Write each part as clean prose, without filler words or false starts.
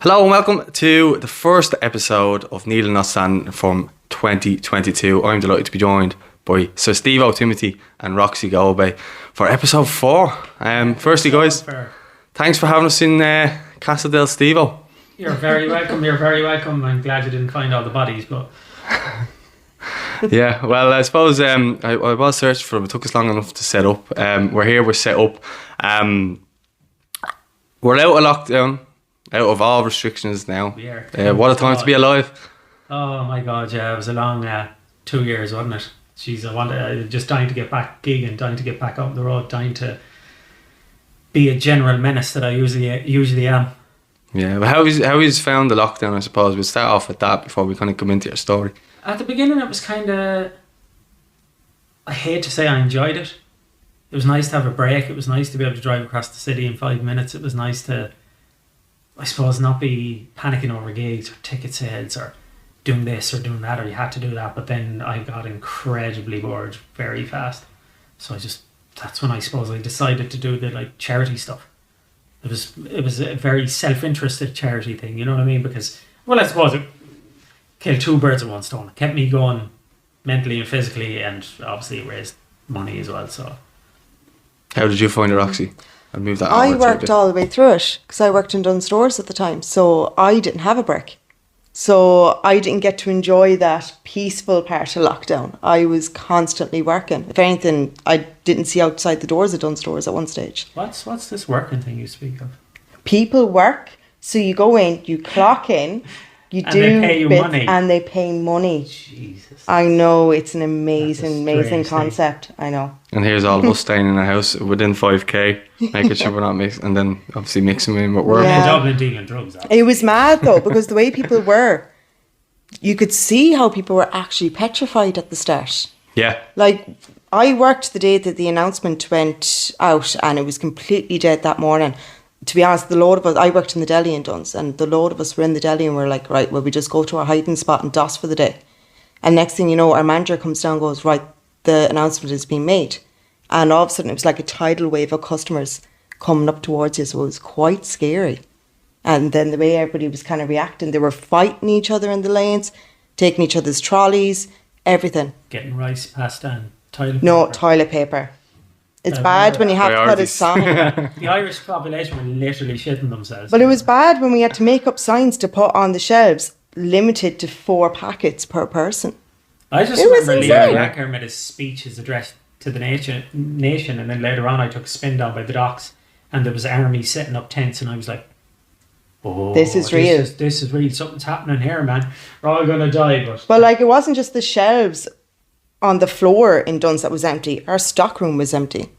Hello and welcome to the first episode of Neil and San from 2022. I'm delighted to be joined by Sir Stevo, Tomthy and Roxie Goldbey for episode 4. Firstly guys, thanks for having us in Casa del Stevo. You're very welcome. I'm glad you didn't find all the bodies, but... Yeah, well I suppose I was searching for them. It took us long enough to set up. We're here, we're set up. We're out of lockdown. Out of all restrictions now. What a time to be alive. Oh my God, yeah, it was a long 2 years, wasn't it? Jeez, I just dying to get back gigging, dying to get back up the road, dying to be a general menace that I usually am. Yeah, but how is found the lockdown, I suppose? We'll start off with that before we kind of come into your story. At the beginning it was kind of, I hate to say I enjoyed it. It was nice to have a break. It was nice to be able to drive across the city in 5 minutes. It was nice to, I suppose, not be panicking over gigs or ticket sales or doing this or doing that, or you had to do that. But then I got incredibly bored very fast. So that's when I suppose I decided to do the charity stuff. It was a very self-interested charity thing, you know what I mean? Because, well, I suppose it killed two birds with one stone. It kept me going mentally and physically, and obviously it raised money as well. So, how did you find it, Roxie? I worked all the way through it because I worked in Dunnes Stores at the time, so I didn't have a break. So I didn't get to enjoy that peaceful part of lockdown. I was constantly working. If anything, I didn't see outside the doors of Dunnes Stores at one stage. What's this working thing you speak of? People work, so you go in, you clock in, you and do they pay you bits, money. and they pay money. Jesus. I know, it's an amazing concept. I know. And here's all of us staying in a house within 5k, making sure we're not mixing, and then obviously mixing in with work. Yeah. Dublin dealing drugs. Obviously. It was mad though, because the way people were, you could see how people were actually petrified at the start. Yeah. Like, I worked the day that the announcement went out and it was completely dead that morning. To be honest, the load of us, I worked in the deli in Dunnes, and the load of us were in the deli and we're like, right, well, we just go to our hiding spot and DOS for the day. And next thing you know, our manager comes down and goes, right, the announcement has been made. And all of a sudden it was like a tidal wave of customers coming up towards you, so it was quite scary. And then the way everybody was kind of reacting, they were fighting each other in the lanes, taking each other's trolleys, everything. Getting rice, pasta and toilet paper. No, toilet paper. It's bad when you have to put a sign. The Irish population were literally shitting themselves. But it was bad when we had to make up signs to put on the shelves, limited to 4 packets per person. I just remember Leo Racker made his speech, his address to the nation, and then later on I took a spin down by the docks and there was army setting up tents and I was like, oh, this is real. This is real. Something's happening here, man. We're all going to die. But like, it wasn't just the shelves on the floor in Dunnes that was empty. Our stockroom was empty.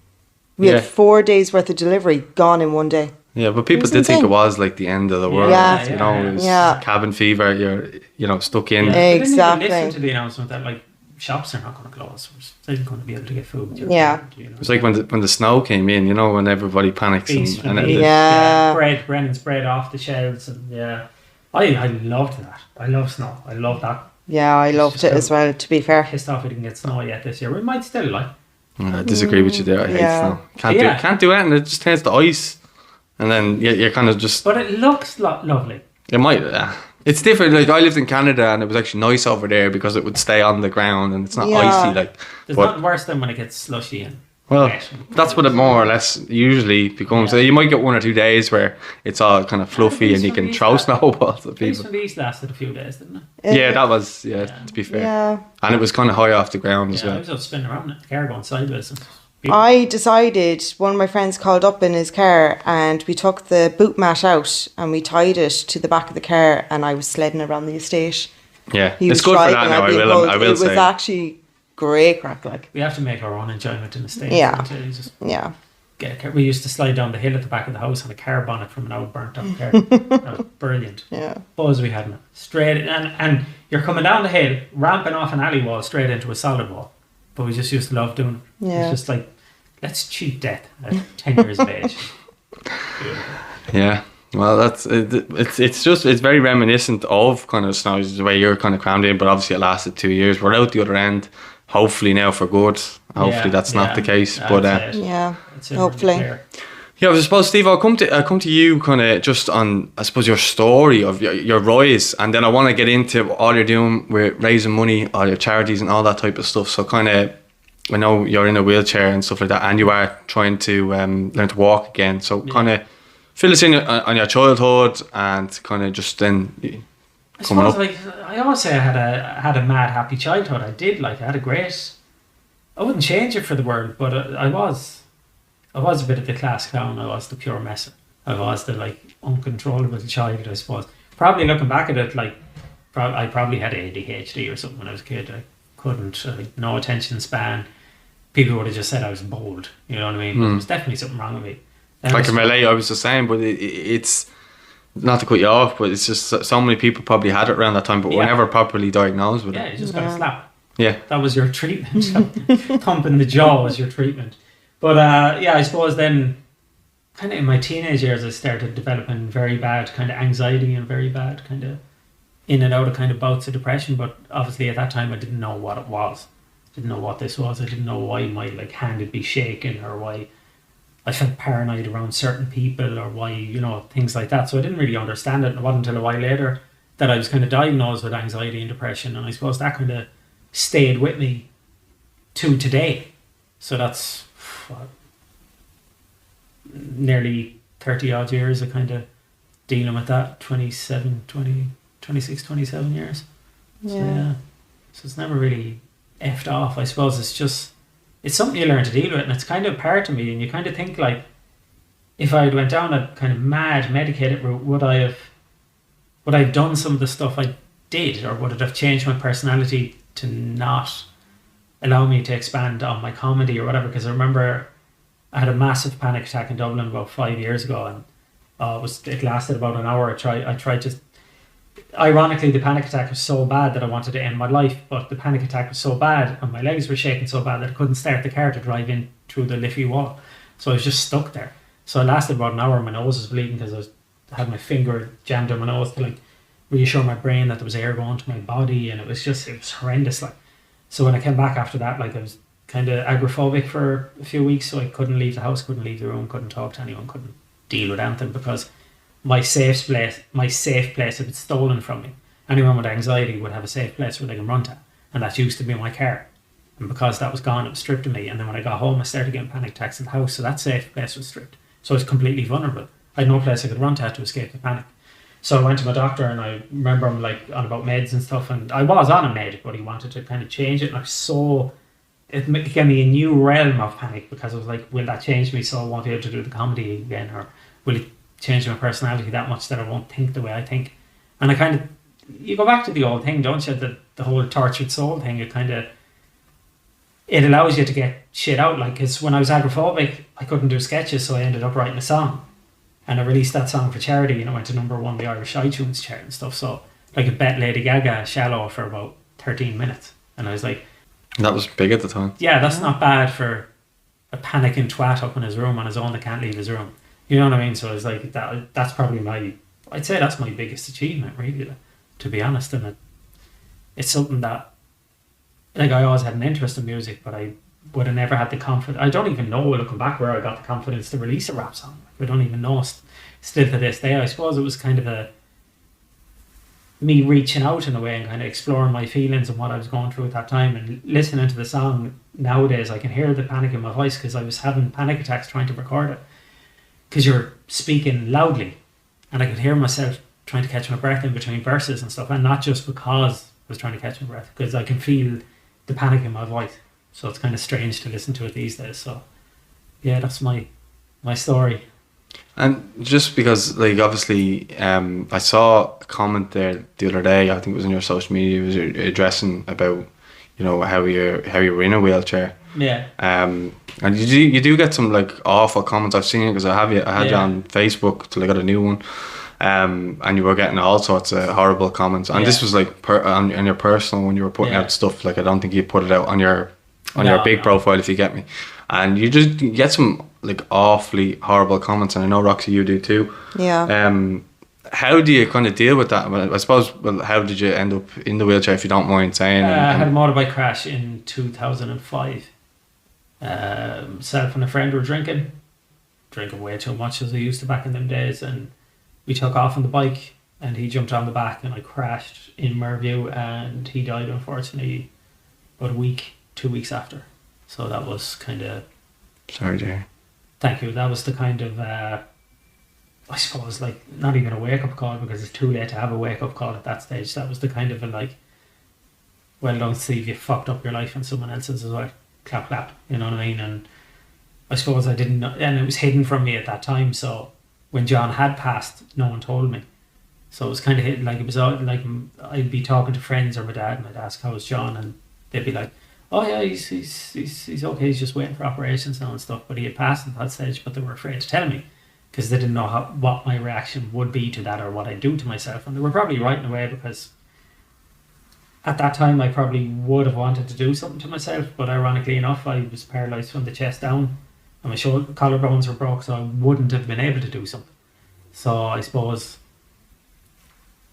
We had 4 days worth of delivery gone in one day. Yeah, but people did think it was like the end of the world. Yeah. You know, it was cabin fever. You're stuck in. Yeah. They Exactly. didn't even listen to the announcement that shops are not going to close. They're going to be able to get food. It's like when the snow came in. When everybody panics Brennan's bread off the shelves, and I loved that. I love snow. I love that. Yeah, I loved it as well. To be fair, pissed off we didn't get snow yet this year. We might still I disagree with you there. I hate snow. Can't do it, and it just turns to ice, and then you're kind of just. But it looks lovely. It might. It's different. Like, I lived in Canada, and it was actually nice over there because it would stay on the ground, and it's not icy. There's nothing worse than when it gets slushy and. Well, that's what it more or less usually becomes. You might get 1 or 2 days where it's all kind of fluffy and you can throw snowballs at people. The East lasted a few days, didn't it? Yeah, that was, to be fair. Yeah. And it was kind of high off the ground as well. I was out spinning around in the car going sideways. I decided, one of my friends called up in his car and we took the boot mat out and we tied it to the back of the car and I was sledding around the estate. Yeah, it's good for that now, I will say. It was actually great crack, like. We have to make our own enjoyment in the States. We used to slide down the hill at the back of the house on a car bonnet from an old burnt out car. That was brilliant. Yeah. Buzz we had in it. Straight, and you're coming down the hill, ramping off an alley wall straight into a solid wall. But we just used to love doing it. Yeah. It's just like, let's cheat death at 10 years of age. Yeah. Well, it's very reminiscent of kind of snow, the way you're kind of crammed in, but obviously it lasted 2 years. We're out the other end, hopefully now for good. Hopefully that's not the case, but hopefully. Yeah, I suppose, Steve, I'll come to you kind of just on, I suppose, your story of your rise, and then I want to get into all you're doing with raising money, all your charities and all that type of stuff. So kind of, I know you're in a wheelchair and stuff like that, and you are trying to learn to walk again. So kind of fill us in on your childhood and kind of just then I coming suppose, up. like, I always say I had a mad happy childhood. I did, like, I had a great. I wouldn't change it for the world, but I was a bit of the class clown. I was the pure messer. I was the, like, uncontrollable child, I suppose. Probably looking back at it, like, I probably had ADHD or something when I was a kid. I couldn't, no attention span. People would have just said I was bold, you know what I mean? But there was definitely something wrong with me. I can relate, I was the same, but it's, not to cut you off, but it's just so many people probably had it around that time, but were never properly diagnosed with it. Yeah, you just got a slap. Yeah. That was your treatment. Thump in the jaw was your treatment. But I suppose then, kind of in my teenage years, I started developing very bad kind of anxiety and very bad kind of in and out of kind of bouts of depression. But obviously at that time I didn't know what it was. Didn't know what this was. I didn't know why my, like, hand would be shaking, or why I felt paranoid around certain people, or why, you know, things like that. So I didn't really understand it. And it wasn't until a while later that I was kind of diagnosed with anxiety and depression. And I suppose that kind of stayed with me to today. So that's what, nearly 30 odd years of kind of dealing with that. 26, 27 years. So, yeah. So it's never really effed off. I suppose it's something you learn to deal with, and it's kind of part of me. And you kind of think, like, if I had went down a kind of mad medicated route, would I have done some of the stuff I did, or would it have changed my personality to not allow me to expand on my comedy or whatever? Because I remember I had a massive panic attack in Dublin about 5 years ago, and it lasted about an hour. I tried to. Ironically, the panic attack was so bad that I wanted to end my life, but the panic attack was so bad and my legs were shaking so bad that I couldn't start the car to drive in through the Liffey wall. So I was just stuck there. So it lasted about an hour, and my nose was bleeding because I had my finger jammed in my nose to, like, reassure my brain that there was air going to my body, and it was horrendous. Like, so when I came back after that, like, I was kind of agoraphobic for a few weeks, so I couldn't leave the house, couldn't leave the room, couldn't talk to anyone, couldn't deal with anything, because my safe place had been stolen from me. Anyone with anxiety would have a safe place where they can run to, and that used to be my car. And because that was gone, it was stripped of me. And then when I got home, I started getting panic attacks in the house, so that safe place was stripped. So I was completely vulnerable. I had no place I could run to escape the panic. So I went to my doctor, and I remember I'm, like, on about meds and stuff, and I was on a med, but he wanted to kind of change it, and it gave me a new realm of panic, because I was like, will that change me so I won't be able to do the comedy again, or will it change my personality that much that I won't think the way I think? And I kind of, you go back to the old thing, don't you, the whole tortured soul thing. It allows you to get shit out, like, because when I was agoraphobic, I couldn't do sketches, so I ended up writing a song, and I released that song for charity, and it went to number 1 on the Irish iTunes chart and stuff. So, like, it bet Lady Gaga Shallow for about 13 minutes, and I was like, that was big at the time. yeah, that's not bad for a panicking twat up in his room on his own that can't leave his room. You know what I mean? So I was like, that's probably I'd say that's my biggest achievement, really, to be honest. And it's something that, like, I always had an interest in music, but I would have never had the confidence. I don't even know, looking back, where I got the confidence to release a rap song. Like, I don't even know still to this day. I suppose it was kind of me reaching out in a way and kind of exploring my feelings and what I was going through at that time, and listening to the song nowadays. I can hear the panic in my voice, because I was having panic attacks trying to record it, because you're speaking loudly, and I could hear myself trying to catch my breath in between verses and stuff, and not just because I was trying to catch my breath, because I can feel the panic in my voice. So it's kind of strange to listen to it these days. So yeah, that's my story. And just because, like, obviously, I saw a comment there the other day, I think it was on your social media, it was addressing about, you know, how you were in a wheelchair. Yeah. And you do get some, like, awful comments. I've seen it, because I had you on Facebook till I got a new one, and you were getting all sorts of horrible comments. And this was, like, on your personal, when you were putting out stuff. Like, I don't think you put it out on your big profile, if you get me. And you get some, like, awfully horrible comments, and I know, Roxie, you do too. Yeah. How do you kind of deal with that? Well, I suppose, how did you end up in the wheelchair, if you don't mind saying? I had a motorbike crash in 2005. Myself and a friend were drinking, drinking way too much as I used to back in them days, and we took off on the bike, and he jumped on the back, and I crashed in Merview, and he died unfortunately about 2 weeks after. So that was kind of... Sorry, dear. Thank you. That was the kind of, I suppose, like, not even a wake-up call, because it's too late to have a wake-up call at that stage. That was the kind of a, like, well done, Steve, you fucked up your life and someone else's as well. Clap, clap. You know what I mean? And I suppose I didn't know, and it was hidden from me at that time. So when John had passed, no one told me. So it was kind of hidden. Like, it was all, like, I'd be talking to friends or my dad, and I'd ask, how's John? And they'd be like, oh yeah, he's okay, he's just waiting for operations now and stuff. But he had passed at that stage, but they were afraid to tell me, because they didn't know what my reaction would be to that, or what I'd do to myself. And they were probably right in a way, because at that time I probably would have wanted to do something to myself, but ironically enough, I was paralysed from the chest down, and my collarbones were broke, so I wouldn't have been able to do something. So I suppose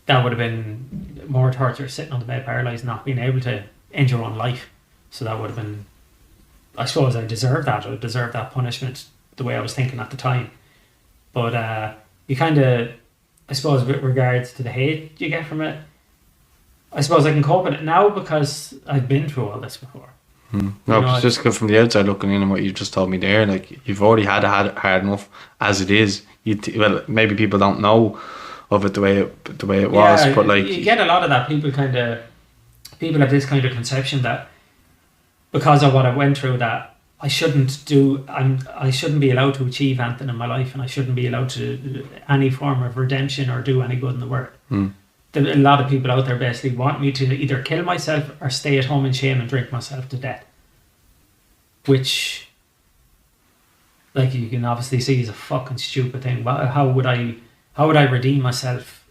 that would have been more torture, sitting on the bed paralysed, not being able to end your own life. So that would have been, I suppose I deserved that. I deserved that punishment, the way I was thinking at the time. But you kind of, I suppose, with regards to the hate you get from it, I suppose I can cope with it now because I've been through all this before. No, but just from the outside looking in, and what you just told me there, like, you've already had it hard enough as it is. Well, maybe people don't know of it the way it was, but like, you get a lot of that. People have this kind of conception that because of what I went through, that I shouldn't be allowed to achieve anything in my life, and I shouldn't be allowed to do any form of redemption or do any good in the world. A lot of people out there basically want me to either kill myself or stay at home in shame and drink myself to death, which, like, you can obviously see is a fucking stupid thing. How would I redeem myself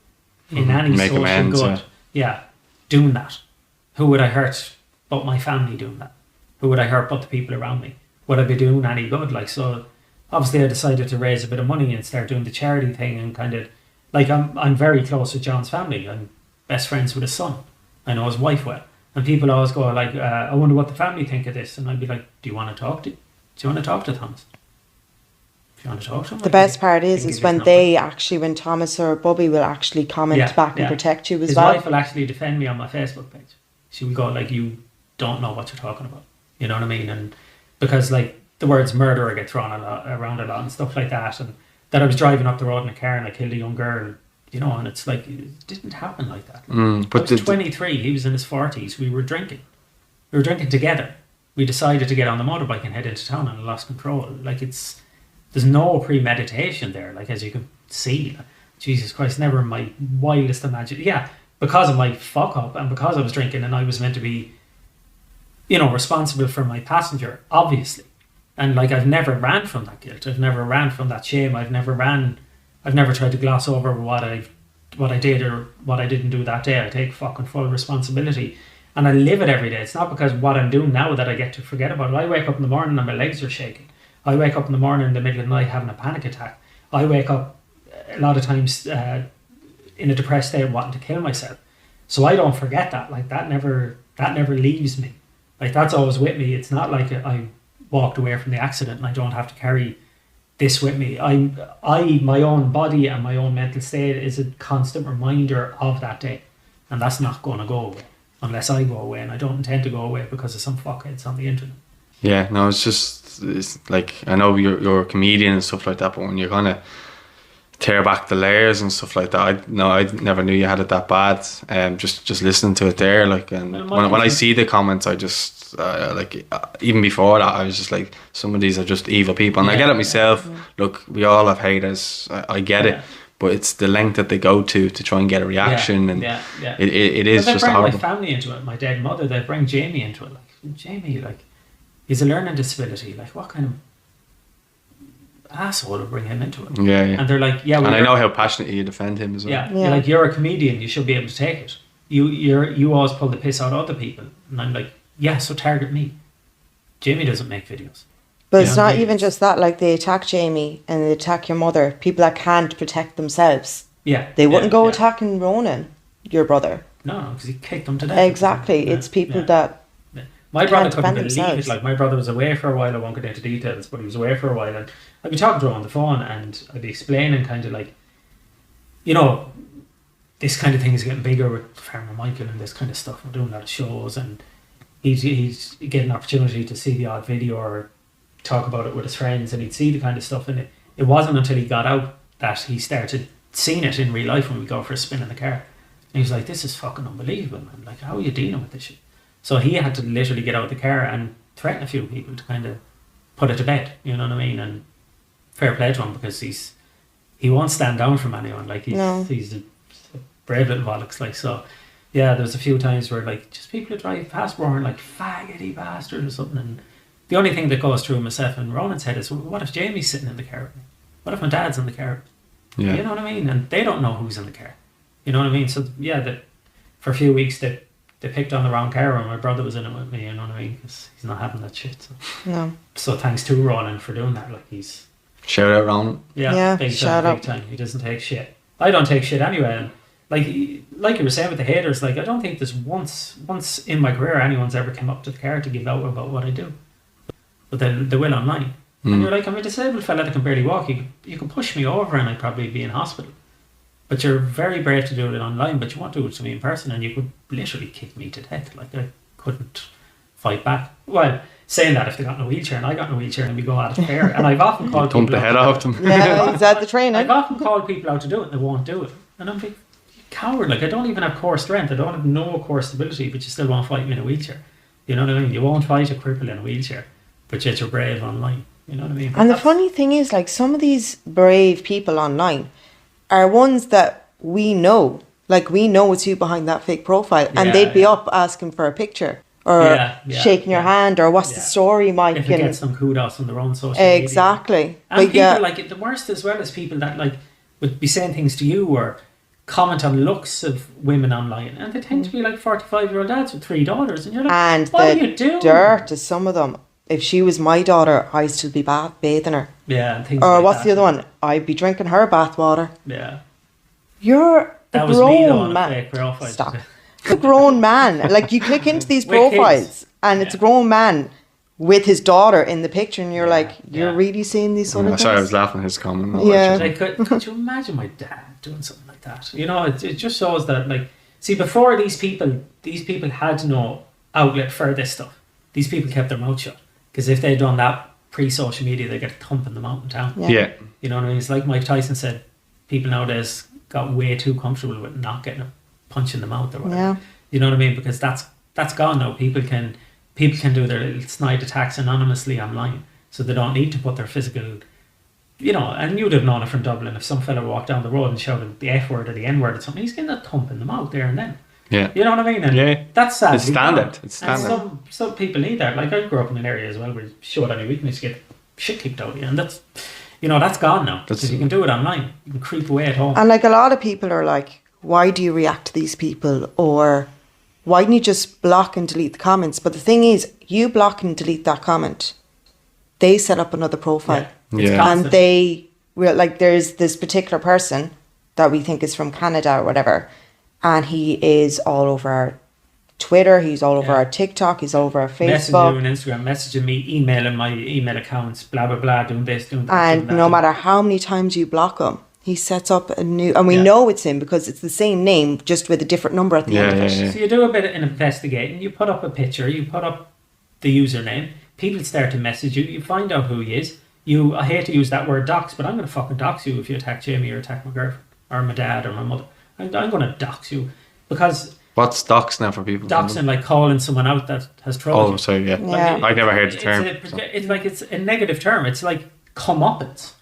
in any Make social amends, good? Yeah, doing that. Who would I hurt but my family doing that? Who would I hurt but the people around me? Would I be doing any good? Like, so obviously I decided to raise a bit of money and start doing the charity thing, and kind of, like, I'm very close with John's family. I'm best friends with his son. I know his wife well. And people always go like, I wonder what the family think of this. And I'd be like, do you want to talk to Thomas? If you want to talk to him, The best part is when when Thomas or Bubby will actually comment back and protect you as well. His wife will actually defend me on my Facebook page. She will go like, you don't know what you're talking about. You know what I mean? And because, like, the words murderer get thrown around a lot and stuff like that, and that I was driving up the road in a car and I killed a young girl, you know, and it's like, it didn't happen like that. But I was 23, he was in his 40s, we were drinking. We were drinking together. We decided to get on the motorbike and head into town, and I lost control. Like, there's no premeditation there, like, as you can see. Like, Jesus Christ, never in my wildest imagination. Yeah, because of my fuck up and because I was drinking and I was meant to be, you know, responsible for my passenger, obviously. And, like, I've never ran from that guilt. I've never ran from that shame. I've never tried to gloss over what I did or what I didn't do that day. I take fucking full responsibility, and I live it every day. It's not because what I'm doing now that I get to forget about it. I wake up in the morning and my legs are shaking. I wake up in the morning in the middle of the night having a panic attack. I wake up a lot of times in a depressed state wanting to kill myself. So I don't forget that. Like, that never leaves me. Like, that's always with me. It's not like I walked away from the accident and I don't have to carry this with me. My own body and my own mental state is a constant reminder of that day, and that's not going to go away unless I go away, and I don't intend to go away because of some fuckheads on the internet. Yeah, no, it's like, I know you're a comedian and stuff like that, but when you're gonna tear back the layers and stuff like that, I never knew you had it that bad. Just listening to it there, like, and when I see the comments, I just even before that, I was just like, some of these are just evil people, and I get it myself. Look, we all have haters. I get it, but it's the length that they go to try and get a reaction, and it is just horrible. They bring my family into it. My dead mother. They bring Jamie into it. Like, Jamie, like, he's a learning disability. Like, what kind of asshole to bring him into it? Yeah. And they're like, yeah. And I know how passionately you defend him as well. Yeah. You're like, you're a comedian. You should be able to take it. You always pull the piss out of other people, and I'm like, yeah. So target me. Jamie doesn't make videos. But it's not even just that. Like, they attack Jamie and they attack your mother. People that can't protect themselves. Yeah. They wouldn't go attacking Ronan, your brother. No, because he kicked them to death. Exactly. It's people that. My brother Can't couldn't defend believe themselves. it. Like, my brother was away for a while. I won't get into details, but he was away for a while, and I'd be talking to him on the phone, and I'd be explaining kind of like, you know, this kind of thing is getting bigger with Farmer Michael and this kind of stuff. We're doing a lot of shows, and he's getting an opportunity to see the odd video or talk about it with his friends, and he'd see the kind of stuff. And it wasn't until he got out that he started seeing it in real life when we go for a spin in the car. And he was like, "This is fucking unbelievable, man. Like, how are you dealing with this shit?" So he had to literally get out of the car and threaten a few people to kind of put it to bed. You know what I mean? And fair play to him, because he won't stand down from anyone. Like, he's a brave little bollocks. Like, so yeah, there was a few times where like just people would drive past roaring like faggoty bastard or something, and the only thing that goes through myself and Ronan's head is, well, what if Jamie's sitting in the car with me? What if my dad's in the car? Yeah. You know what I mean? And they don't know who's in the car. You know what I mean? So yeah, for a few weeks they picked on the wrong car, and my brother was in it with me. You know what I mean? Because he's not having that shit. So. No. So thanks to Ronan for doing that. Like, he's Shout out Ronan. Yeah, big shout time, out. big time. He doesn't take shit. I don't take shit anyway. And like you were saying with the haters, like, I don't think there's once in my career anyone's ever come up to the car to give out about what I do. But they will online. And you're like, I'm a disabled fella that can barely walk. You can push me over and I'd probably be in hospital. But you're very brave to do it online, but you won't do it to me in person, and you could literally kick me to death. Like, I couldn't fight back. Well, saying that, if they got in a wheelchair and I got in a wheelchair and we go at it fair, and I've often called Dump people the out head to off do it. them. Yeah, he's at the training. I've often called people out to do it and they won't do it. And I'm like, you coward. Like, I don't even have core strength. I don't have no core stability, but you still won't fight me in a wheelchair. You know what I mean? You won't fight a cripple in a wheelchair, but yet you're brave online. You know what I mean? And the funny thing is, like, some of these brave people online are ones that we know. Like, we know it's you behind that fake profile, and they'd be up asking for a picture or shaking your hand or what's the story, Mike. If it gets some kudos on their own social media. Exactly. And But people, like, the worst as well is people that, like, would be saying things to you or comment on looks of women online, and they tend to be like 45-year-old dads with 3 daughters, and you're like, and what the are you doing? dirt is some of them. If she was my daughter, I'd still be bathing her. Yeah, and things Or like what's that. the other one? I'd be drinking her bathwater. Yeah. You're That a was me though on grown a man. fake profile. Stop. A grown man. Like, you click into these With profiles kids. and it's a grown man with his daughter in the picture, and you're like, you're yeah. really seeing these sort of things? Sorry, I was laughing at his comment. Yeah. Like, could you imagine my dad doing something like that? You know, it just shows that, like, see, before these people had no outlet for this stuff. These people kept their mouth shut, because if they'd done that pre-social media, they get a thump in the mountain town. Yeah. You know what I mean? It's like Mike Tyson said, people nowadays got way too comfortable with not getting a punch in the mouth or whatever. Yeah. You know what I mean? Because that's gone now. People can do their little snide attacks anonymously online, so they don't need to put their physical, you know. And you'd have known it from Dublin. If some fella walked down the road and shouted the F word or the N word or something, he's getting a thump in the mouth there and then. Yeah. You know what I mean? And Yeah. that's sad. It's standard. It's standard. And some people need that. Like, I grew up in an area as well where you showed any weakness, you get shit kicked out of you, and that's, you know, that's gone now. Because you can do it online. You can creep away at home. And, like, a lot of people are like, why do you react to these people? Or why don't you just block and delete the comments? But the thing is, you block and delete that comment, they set up another profile. It's Yeah. constant. And they will, like, there's this particular person that we think is from Canada or whatever, and he is all over our Twitter, he's all over our TikTok, he's all over our Messaging Facebook. you on Instagram, messaging me, emailing my email accounts, blah blah blah, doing this, doing that. And doing that, no doing matter how many times you block him, he sets up a new, and we know it's him because it's the same name, just with a different number at the end of it. Yeah. So you do a bit of investigating, you put up a picture, you put up the username, people start to message you, you find out who he is. I hate to use that word dox, but I'm going to fucking dox you if you attack Jamie or attack my girlfriend or my dad or my mother. I'm going to dox you, because What's docs now for people? doxing, like calling someone out that has trouble. Oh, sorry, yeah. Yeah. I never heard the term. It's a negative term. It's like comeuppance.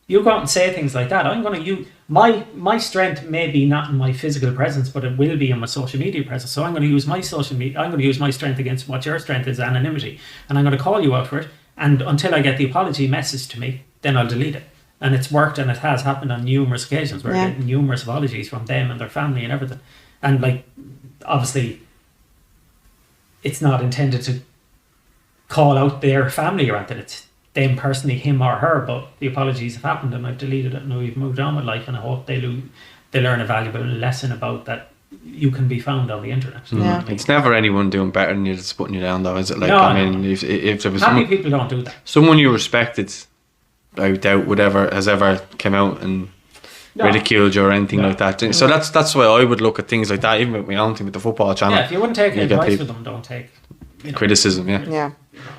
You go out and say things like that. I'm going to use my strength may be not in my physical presence, but it will be in my social media presence. So I'm going to use my social media. I'm going to use my strength against what your strength is, anonymity, and I'm going to call you out for it. And until I get the apology message to me, then I'll delete it. And it's worked, and it has happened on numerous occasions where I get numerous apologies from them and their family and everything. And, like, obviously, it's not intended to call out their family or anything. It's them personally, him or her. But the apologies have happened, and I've deleted it, and we've moved on with life. And I hope they learn a valuable lesson about that. you can be found on the internet. Yeah. It's never anyone doing better than you that's putting you down, though, is it? Like, No, I no. mean, if there was Happy people don't do that. someone you respected, I doubt whatever has ever come out and No. ridiculed you or anything No. like that. So that's why I would look at things like that, even with my own thing with the football channel. Yeah, if you wouldn't take You get advice people- from them, don't take criticism, yeah. Yeah.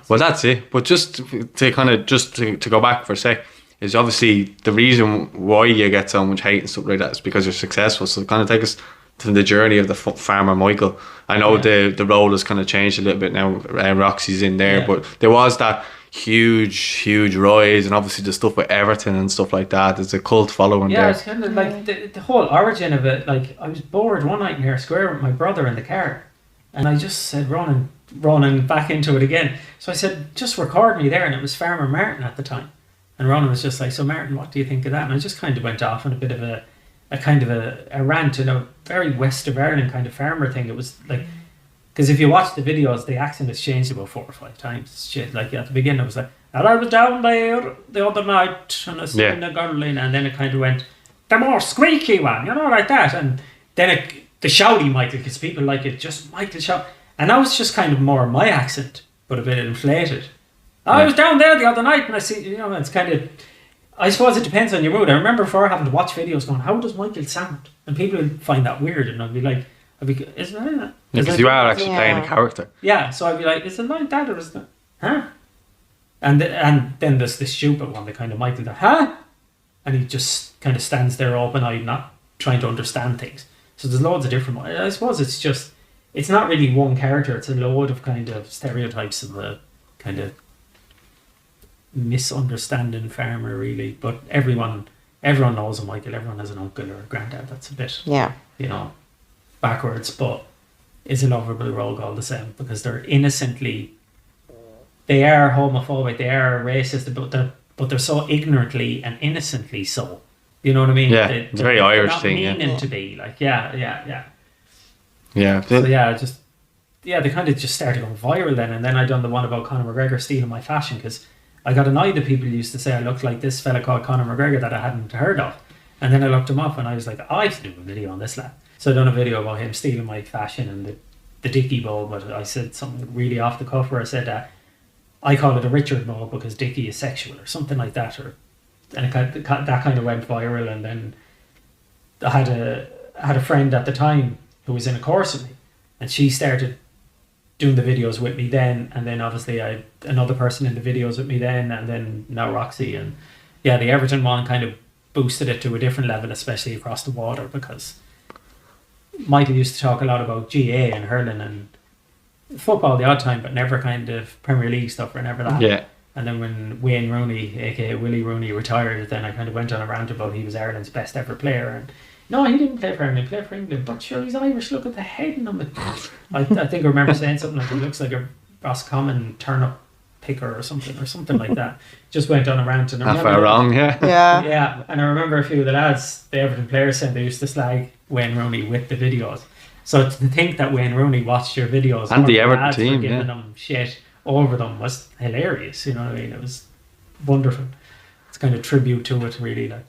Well, that's it. But just to kind of to go back for a sec, is obviously the reason why you get so much hate and stuff like that is because you're successful. So kind of take us to the journey of the farmer Michael. I know the role has kind of changed a little bit now. Roxy's in there, Yeah. but there was that huge rise, and obviously the stuff with Everton and stuff like that. There's a cult following Yeah, there. it's kind of like the whole origin of it. Like, I was bored one night in Hare Square with my brother in the car, and I just said, Ronan back into it again. So I said, just record me there, and it was Farmer Martin at the time. And Ronan was just like, so Martin, what do you think of that? And I just kind of went off on a bit of a kind of a rant, and a very West of Ireland kind of farmer thing. It was like, because if you watch the videos, the accent has changed about 4 or 5 times. Shit, like at the beginning it was like, and I was down there the other night and I seen a girl in, and then it kind of went, the more squeaky one, you know, like that. And then the shouty Michael, because people like it, just Michael shout. And that was just kind of more my accent, but a bit inflated. I was down there the other night and I see, you know, it's kind of, I suppose it depends on your mood. I remember before having to watch videos going, how does Michael sound? And people would find that weird, and I'd be like, isn't it? Because you are actually playing a character. Yeah, so I'd be like, is it like that or is it, huh? And then there's this stupid one, the kind of Michael that, huh? And he just kind of stands there open-eyed, not trying to understand things. So there's loads of different ones. I suppose it's just, it's not really one character, it's a load of kind of stereotypes of the kind of misunderstanding farmer, really. But everyone knows a Michael, everyone has an uncle or a granddad that's a bit, Yeah. you know, backwards, but is a lovable rogue all the same, because they're innocently, they are homophobic, they are racist, but they're so ignorantly and innocently so. You know what I mean? Yeah, it's a very Irish thing, yeah. Meaning to be like, yeah. Yeah. So they kind of just started going viral then, and then I done the one about Conor McGregor stealing my fashion, because I got annoyed that people used to say I looked like this fella called Conor McGregor that I hadn't heard of, and then I looked him up and I was like, I have to do a video on this lad. So I done a video about him stealing my fashion and the Dickie bowl, but I said something really off the cuff where I said that I call it a Richard bowl because Dickie is sexual or something like that, and that kind of went viral. And then I had a friend at the time who was in a course with me, and she started doing the videos with me then, and then obviously I had another person in the videos with me then, and then now Roxy. And yeah, the Everton one kind of boosted it to a different level, especially across the water, because Michael used to talk a lot about GA and hurling and football the odd time, but never kind of Premier League stuff, or never that. Yeah. And then when Wayne Rooney, aka Willy Rooney, retired, then I kind of went on a rant about he was Ireland's best ever player. And no, he didn't play for Ireland, he played for England. But sure, he's Irish, look at the head in him. I think I remember saying something like, he looks like a Roscommon turnip picker or something like that. Just went on a rant. And I Half remember, far wrong, yeah. Yeah. yeah, and I remember a few of the lads, the Everton players, said they used to slag Wayne Rooney with the videos. So to think that Wayne Rooney watched your videos And or the Everton lads were team, giving yeah. them shit over them was hilarious. You know what I mean? It was wonderful. It's kind of tribute to it, really. Like,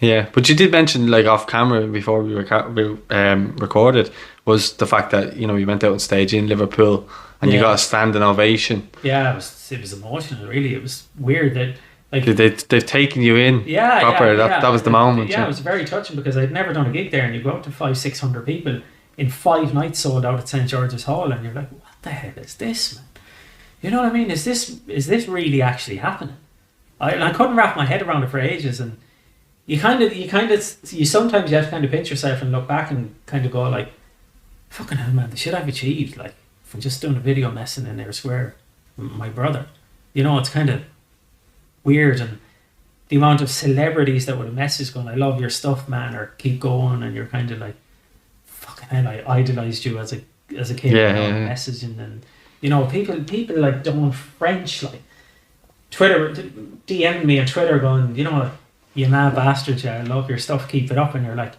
Yeah, but you did mention, like, off camera before we recorded, was the fact that, you know, you went out on stage in Liverpool and you Yeah. got a standing ovation. yeah, it was emotional. Really, it was weird that like They've taken you in proper. That was the moment. Yeah, it was very touching, because I'd never done a gig there, and you go out to 500-600 people in 5 nights sold out at St George's Hall, and you're like, what the hell is this, man? You know what I mean? Is this really actually happening? I couldn't wrap my head around it for ages, and you sometimes you have to kind of pinch yourself and look back and kind of go like, fucking hell, man, the shit I've achieved, like from just doing a video messing in Hare Square with my brother. You know, it's kind of weird, and the amount of celebrities that would have messaged going, I love your stuff, man, or keep going, and you're kind of like, fucking hell, I idolized you as a kid, messaging, and you know, people like Dawn French, like Twitter, DM'd me on Twitter going, you know, you mad bastard, yeah, I love your stuff, keep it up, and you're like,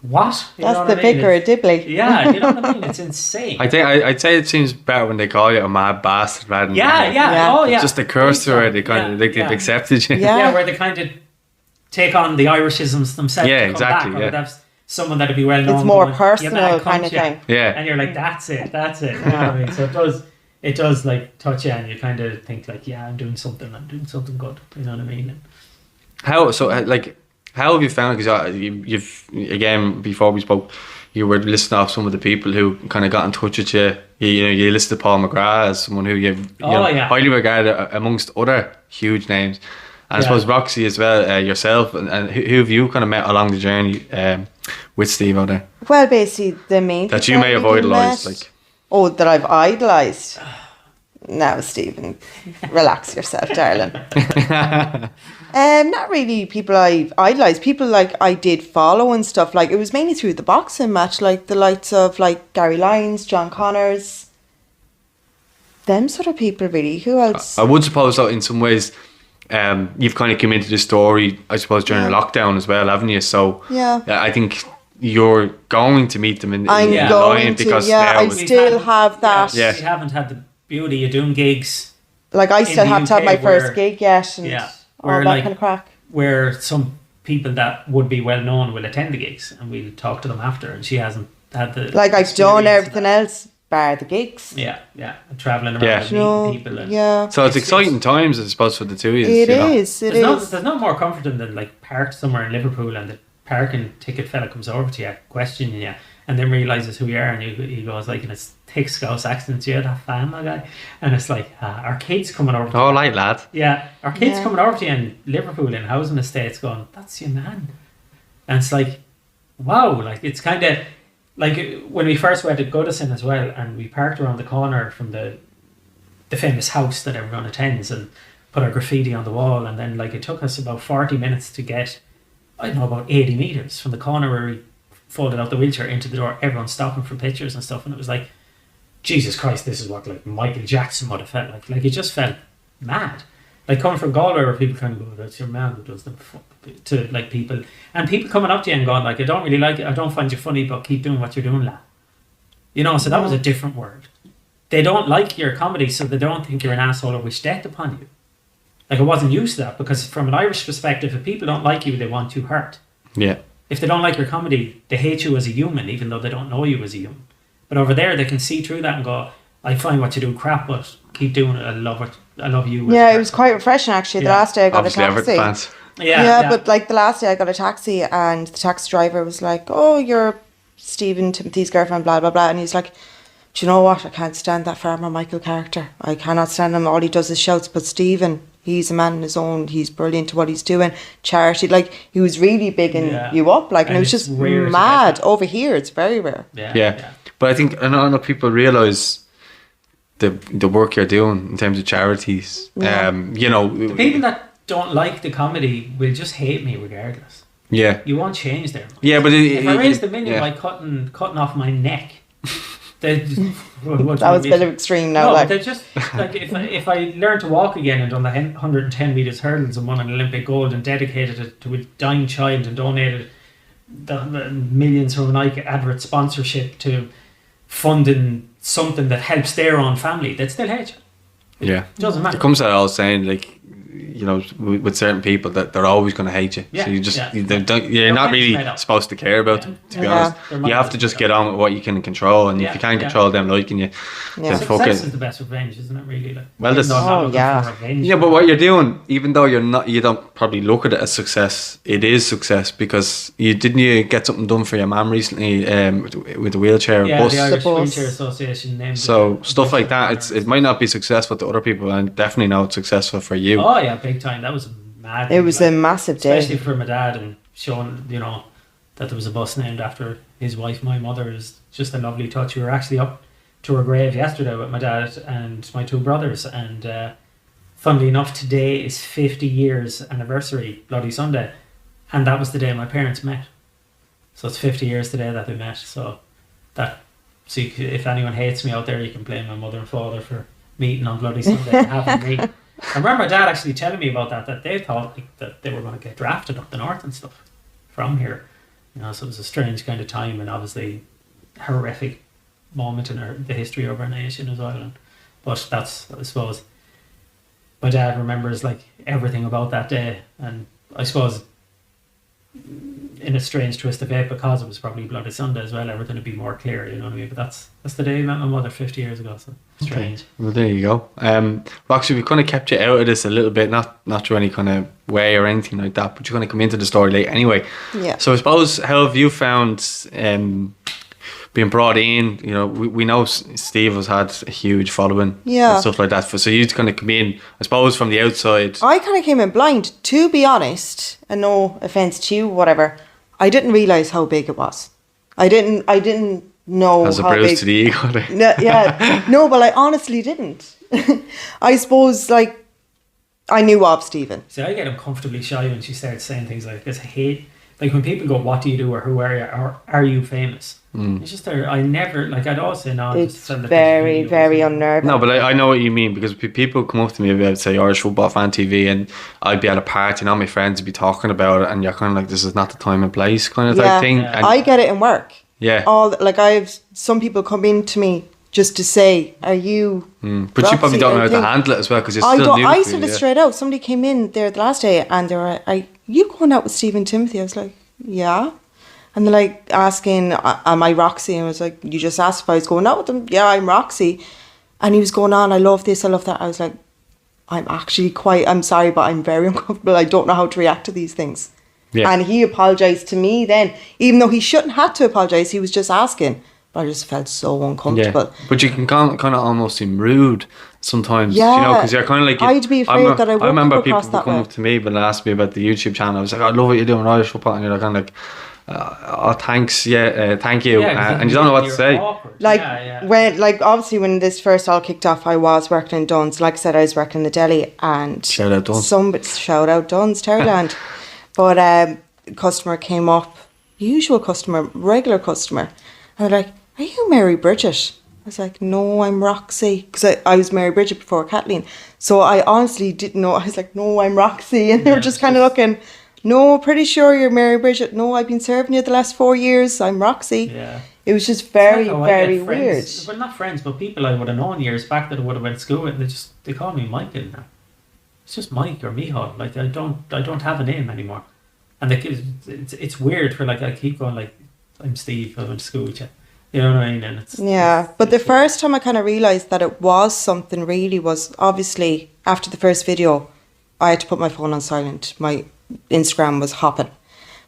what? You know That's what the I mean? vicar of Dibley. Yeah, you know what I mean? It's insane. I'd say it seems better when they call you a mad bastard rather than Yeah. Oh yeah. just a curse word. They kind of they've accepted you. Yeah. Yeah, where they kind of take on the Irishisms themselves. Yeah, to come exactly, back, yeah. or someone that'd be well known. It's more going, personal "Yeah, kind of cunt, yeah." thing. Yeah. And you're like, that's it. You know what I mean? So it does like touch you, and you kind of think like, yeah, I'm doing something good. You know what I mean? How have you found? Because you've again before we spoke, you were listing off some of the people who kind of got in touch with you. You listed Paul McGrath as someone who you highly regarded amongst other huge names. And I suppose Roxie as well, yourself, and who have you kind of met along the journey with Stevo there? Well, basically, the main That people you may have really idolised, met- like. Oh, that I've idolised. Now, Stephen, relax yourself, darling. Not really people I've idolised. People like I did follow and stuff. Like, it was mainly through the boxing match, like the likes of like Gary Lyons, John Connors. Them sort of people, really. Who else? I would suppose that in some ways, you've kind of come into the story, I suppose, during the lockdown as well, haven't you? So Yeah. I think you're going to meet them in I'm line going to, because yeah, now I it's- still have that. Yeah. We haven't had the beauty of doing gigs. Like, I still the have to have my UK where- first gig yet and all where that like kind of crack. where some people that would be well known will attend the gigs, and we'll talk to them after. And she hasn't had the Like, I've done experience of everything that. else bar the gigs. Yeah, and traveling around Yeah. and No, meeting people. And yeah. So it's It's- exciting times, I suppose, for the two of you. It you know? is. It There's is. no more comforting than like parked somewhere in Liverpool, and the parking ticket fella comes over to you, questioning you, and then realizes who you are, and he goes like in his thick Scouse accent, "You're that fan, my guy," and it's like our kids coming over. To Oh, you. right, lad. Yeah, our kids Yeah. coming over to you in Liverpool in housing estates, going, "That's your man," and it's like, wow, like it's kind of like when we first went to Goodison as well, and we parked around the corner from the famous house that everyone attends, and put our graffiti on the wall, and then like it took us about 40 minutes to get, I don't know, about 80 meters from the corner where we folded out the wheelchair into the door. Everyone stopping for pictures and stuff, and it was like, Jesus Christ, this is what like Michael Jackson would have felt like. Like, it just felt mad. Like, coming from Galway where people kind of go, "That's your man who does them," to like people, and people coming up to you and going like, "I don't really like it, I don't find you funny, but keep doing what you're doing, lad." You know, so that was a different word. They don't like your comedy, so they don't think you're an asshole or wish death upon you. Like, I wasn't used to that, because from an Irish perspective, if people don't like you, they want you hurt. Yeah. If they don't like your comedy, they hate you as a human, even though they don't know you as a human. But over there, they can see through that and go, "I find what you do crap, but keep doing it. I love it. I love you." Yeah, it was quite refreshing actually. The Yeah. last day I got Obviously, a Everton taxi. fans. Yeah, But like the last day I got a taxi and the taxi driver was like, "Oh, you're Stephen Tomthy's girlfriend, blah, blah, blah." And he's like, "Do you know what? I can't stand that Farmer Michael character. I cannot stand him. All he does is shouts. But Stephen, he's a man on his own. He's brilliant at what he's doing. Charity." Like, he was really bigging you up. Like, and it was it's just rare to mad. get that. Over here, it's very rare. Yeah. But I think not enough people realise the work you're doing in terms of charities. Yeah. You know, The people that don't like the comedy will just hate me regardless. yeah. You won't change them. Yeah, but If I raised the million yeah. by cutting off my neck, they That was a bit of extreme now. No, like, but they're just like, if I learned to walk again and done the 110 meters hurdles and won an Olympic gold and dedicated it to a dying child and donated the millions from a Nike advert sponsorship to funding something that helps their own family, they'd still hate you. Yeah. It doesn't matter. It comes to that all saying, like, you know, with certain people that they're always going to hate you. Yeah, So you just yeah. you're They're not kind of really made up. supposed to care about them, to be Yeah. honest. They're You have made to up. just get on with what you can control, and Yeah, if you can't yeah. control them liking you, Yeah. then fuck Success it. is the best revenge, isn't it? Really. Like, Well, even this- though I'm not Oh, looking yeah. for revenge. Yeah, but what you're doing, even though you don't probably look at it as success, it is success, because you get something done for your mum recently with the wheelchair Yeah, bus. the Irish The bus. Wheelchair Association named So it. stuff like that, it might not be successful to other people, and definitely know it's successful for you. Oh yeah, big time. That was mad. it was like, a massive day. especially for my dad, and showing, you know, that there was a bus named after his wife, my mother, is just a lovely touch. We were actually up to her grave yesterday with my dad and my two brothers, and funnily enough, today is 50 years anniversary, Bloody Sunday, and that was the day my parents met. So it's 50 years today that they met. So if anyone hates me out there, you can blame my mother and father for meeting on Bloody Sunday and having me. I remember my dad actually telling me about that they thought like, that they were going to get drafted up the north and stuff from here. You know, so it was a strange kind of time, and obviously horrific moment in the history of our nation as well. But that's, I suppose, my dad remembers like everything about that day, and I suppose in a strange twist of fate, because it was probably Bloody Sunday as well, everything would be more clear, you know what I mean? But that's the day I met my mother 50 years ago, so strange. Okay. Well, there you go. Roxy, we kind of kept you out of this a little bit, not through any kind of way or anything like that, but you're going to come into the story late anyway. Yeah. So I suppose, how have you found being brought in? You know, we know Steve has had a huge following, and stuff like that. So you kind of come in, I suppose, from the outside. I kind of came in blind, to be honest, and no offense to you, whatever. I didn't realize how big it was. I didn't know As a how bruise big. to the ego. No, yeah, no, but I honestly didn't. I suppose, like, I knew of Stephen. See, I get uncomfortably shy when she starts saying things like this. I hate, like, when people go, what do you do, or who are you, or are you famous? It's just, I never, like, I'd always say no. It's very, very unnerving. No, but I know what you mean, because people come up to me about, say, Irish Football Fan TV, and I'd be at a party and all my friends would be talking about it, and you're kind of like, this is not the time and place kind of type thing. Yeah. And I get it in work. yeah. Like, I have some people come in to me just to say, are you... But you probably Roxie? don't know how I to think- handle it as well, because you're I still don't. new. I to said it, it straight out. Somebody came in there the last day and they were like, you going out with Stephen Tomthy? I was like, yeah. And they're like asking, am I Roxy? And I was like, you just asked if I was going out with them. Yeah, I'm Roxy. And he was going on, I love this, I love that. I was like, I'm sorry, but I'm very uncomfortable. I don't know how to react to these things. Yeah. And he apologised to me then, even though he shouldn't have to apologise. He was just asking. But I just felt so uncomfortable. Yeah. But you can kind of almost seem rude sometimes, Yeah. you know, because you're kind of like... I'd be afraid that I won't remember come people across that come way. up to me and ask me about the YouTube channel. I was like, I love what you're doing, Irish Football, and you're kind of like, oh, thanks, thank you. And you don't know what to say. Awkward. Like, when obviously when this first all kicked off, I was working in Dunn's. Like I said, I was working in the deli, and Shout out Dunn's. Shout out Dunn's, Terryland. But a customer came up, usual customer, regular customer, and they're like, are you Mary Bridget? I was like, no, I'm Roxy, because I was Mary Bridget before Kathleen. So I honestly didn't know. I was like, no, I'm Roxy, and they were just kind of looking. No, pretty sure you're Mary Bridget. No, I've been serving you the last 4 years. I'm Roxy. Yeah. It was just very, It's like how I very get weird. friends, well, not friends, but people I would have known years back that I would have went to school with, and they call me Michael now. It's just Mike or Michal. Like, I don't have a name anymore. And like, it's weird for, like, I keep going like, I'm Steve, I went to school with you. You know what I mean? And But the it's first time I kind of realised that it was something really was, obviously, after the first video, I had to put my phone on silent. My Instagram was hopping.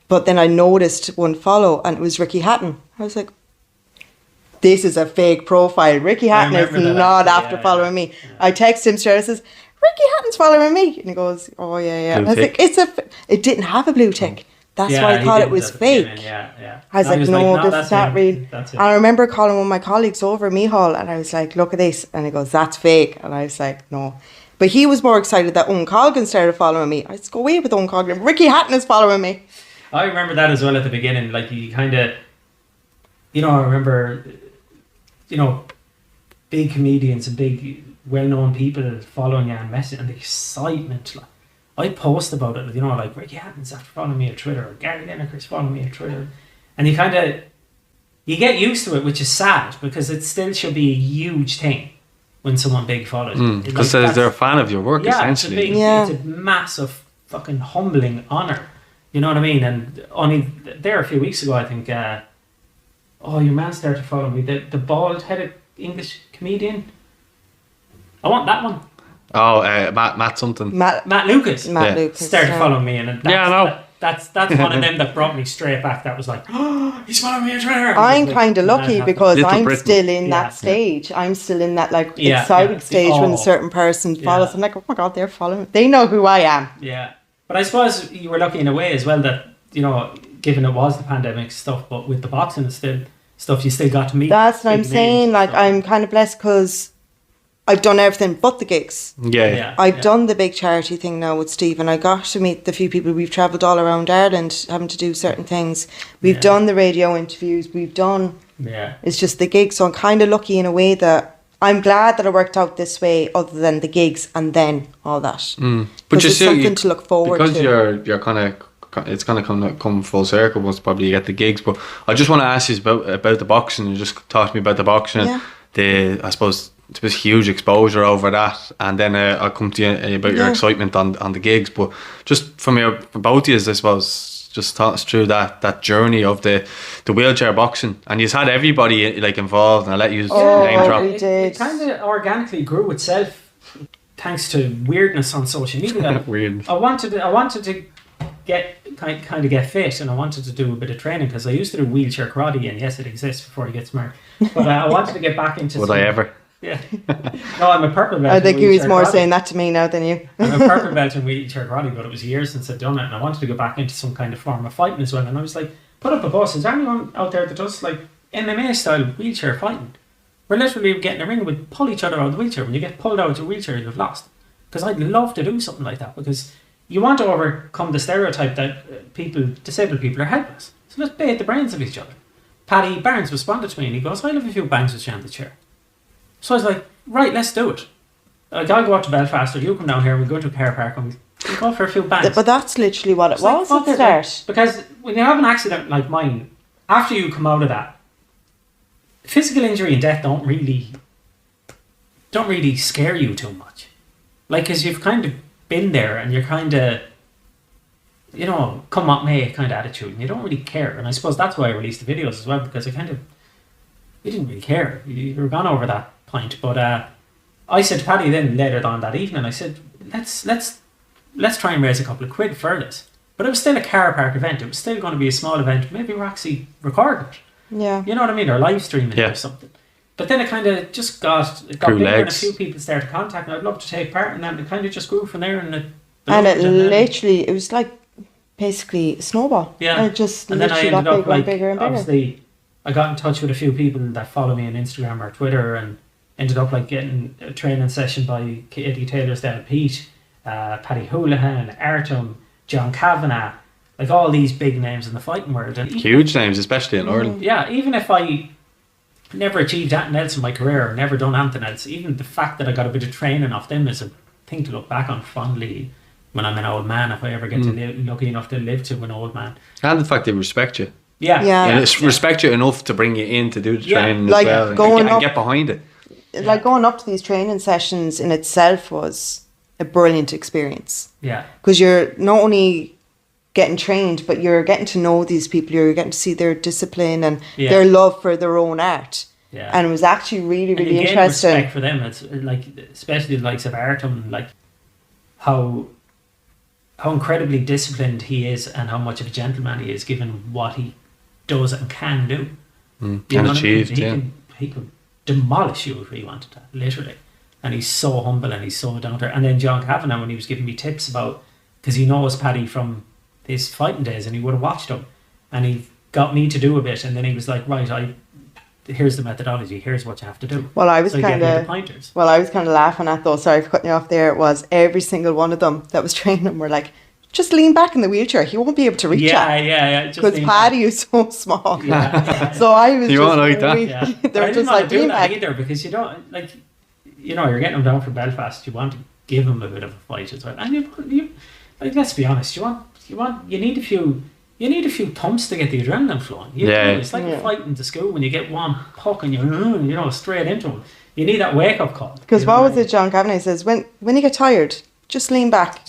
But then I noticed one follow, and it was Ricky Hatton. I was like, this is a fake profile. Ricky Hatton is remember that not actually, after yeah, following me. yeah. I text him straight, I says, Ricky Hatton's following me. And he goes, oh, yeah. Blue I was like, tick. it didn't have a blue tick. That's why I he thought it did was at the fake. beginning, Yeah. I was like, no, this that's is not him. real. That's And it. I remember calling one of my colleagues over, Michal, and I was like, look at this. And he goes, that's fake. And I was like, no. But he was more excited that Owen Colgan started following me. I just go away with Owen Colgan. Ricky Hatton is following me. I remember that as well at the beginning. Like, you kind of, I remember, big comedians and big well-known people following you and messaging, and the excitement. Like, I post about it, like, Ricky Hatton's after following me on Twitter, or Gary Lineker's following me on Twitter. And you get used to it, which is sad, because it still should be a huge thing when someone big follows you. Because they're a fan of your work, essentially. It's a massive fucking humbling honour. You know what I mean? And only there a few weeks ago, I think, your man started following me. The bald-headed English comedian. I want that one. Oh, Matt something. Matt Lucas. Yeah. Lucas. Started following me, and that's one of them that brought me straight back. That was like, oh, he's following me on Twitter. I'm kind of lucky because Little I'm Britain. still in Yeah. that stage. I'm still in that Yeah, exciting yeah. stage when Oh. a certain person follows. Yeah. I'm like, oh my God, they're following. They know who I am. Yeah. But I suppose you were lucky in a way as well that, given it was the pandemic stuff, but with the boxing and still stuff, you still got to meet. That's what I'm big saying. names, Like, so- I'm kind of blessed because I've done everything but the gigs. Yeah. I've done the big charity thing now with Steve, and I got to meet the few people. We've travelled all around Ireland having to do certain things. We've done the radio interviews. We've done... Yeah. It's just the gigs. So I'm kind of lucky in a way that I'm glad that it worked out this way, other than the gigs and then all that. But it's something to look forward because to. you're kind of... It's going to come full circle once probably you get the gigs. But I just want to ask you about the boxing. You just talked to me about the boxing. Yeah. I suppose there was huge exposure over that, and then I'll come to you about your excitement on the gigs. But just from both of you, I suppose, just talk us through that journey of the wheelchair boxing, and you've had everybody like involved, and I'll let you name drop. we did. It kind of organically grew itself thanks to weirdness on social media. Weird. I wanted to get kind of get fit, and I wanted to do a bit of training because I used to do wheelchair karate, and yes, it exists before you get smart. But I wanted to get back into. Would I ever? Yeah. No, I'm a purple belt. I think he was more karate. saying that to me now than you. I'm a purple belt in wheelchair karate, but it was years since I'd done it, and I wanted to go back into some kind of form of fighting as well. And I was like, put up a bus. Is there anyone out there that does like MMA style wheelchair fighting? We're literally getting a ring, we'd pull each other out of the wheelchair. When you get pulled out of the wheelchair, you've lost. Because I'd love to do something like that, because you want to overcome the stereotype that disabled people are helpless. So let's bait the brains of each other. Paddy Barnes responded to me and he goes, I'll have a few bangs with you on the chair. So I was like, right, let's do it. Like, I'll go up to Belfast, or you come down here, we'll go to a car park and we'll go for a few bangs. But that's literally what it was at the start. Because when you have an accident like mine, after you come out of that, physical injury and death don't really scare you too much. Like, because you've kind of been there and you're kind of, you know, come what may kind of attitude, and you don't really care. And I suppose that's why I released the videos as well, because you didn't really care. You were gone over that point. But I said to Paddy then later on that evening, I said, let's try and raise a couple of quid for this. But it was still a car park event. It was still going to be a small event. Maybe Roxie recorded it. Yeah. You know what I mean? Or live streaming it or something. But then it kind of just got bigger, and a few people started contact, and I'd love to take part in that, and it kind of just grew from there. And it was like basically a snowball. Yeah. And it just and then I ended up like, bigger and bigger. Obviously, I got in touch with a few people that follow me on Instagram or Twitter, and ended up like getting a training session by Eddie Taylor's dad Pete, Paddy Houlihan, Artem, John Kavanagh, like all these big names in the fighting world. And huge names, especially in Ireland. Yeah, even if I never achieved anything else in my career, or never done anything else, even the fact that I got a bit of training off them is a thing to look back on fondly when I'm an old man, if I ever get to lucky enough to live to an old man. And the fact they respect you. Yeah. And respect you enough to bring you in to do the training like as well, and get behind it. Like going up to these training sessions in itself was a brilliant experience. Yeah. Because you're not only getting trained, but you're getting to know these people, you're getting to see their discipline and their love for their own art. Yeah. And it was actually really, really and interesting. Respect for them. It's like, especially the likes of Artem, like how incredibly disciplined he is, and how much of a gentleman he is, given what he does and can do. And achieved, He could demolish you if he wanted to, literally. And he's so humble and he's so down to earth. And then John Kavanagh, when he was giving me tips about, because he knows Paddy from his fighting days and he would have watched him, and he got me to do a bit, and then he was like, right, here's the methodology, here's what you have to do. Well, I was so kind of laughing at those. Sorry for cutting you off there. It was every single one of them that was training him were like, just lean back in the wheelchair. He won't be able to reach it. Yeah. Because Paddy is so small. Yeah. So I was. You won't like that. Yeah. They're just like doing lean that back either, because you don't like, you know, you're getting him down from Belfast. You want to give him a bit of a fight as well, and you like, let's be honest. You need a few thumps to get the adrenaline flowing. It's like fighting to school when you get one puck and you're straight into him. You need that wake up call. Because what was it? John Kavanagh says, when you get tired, just lean back.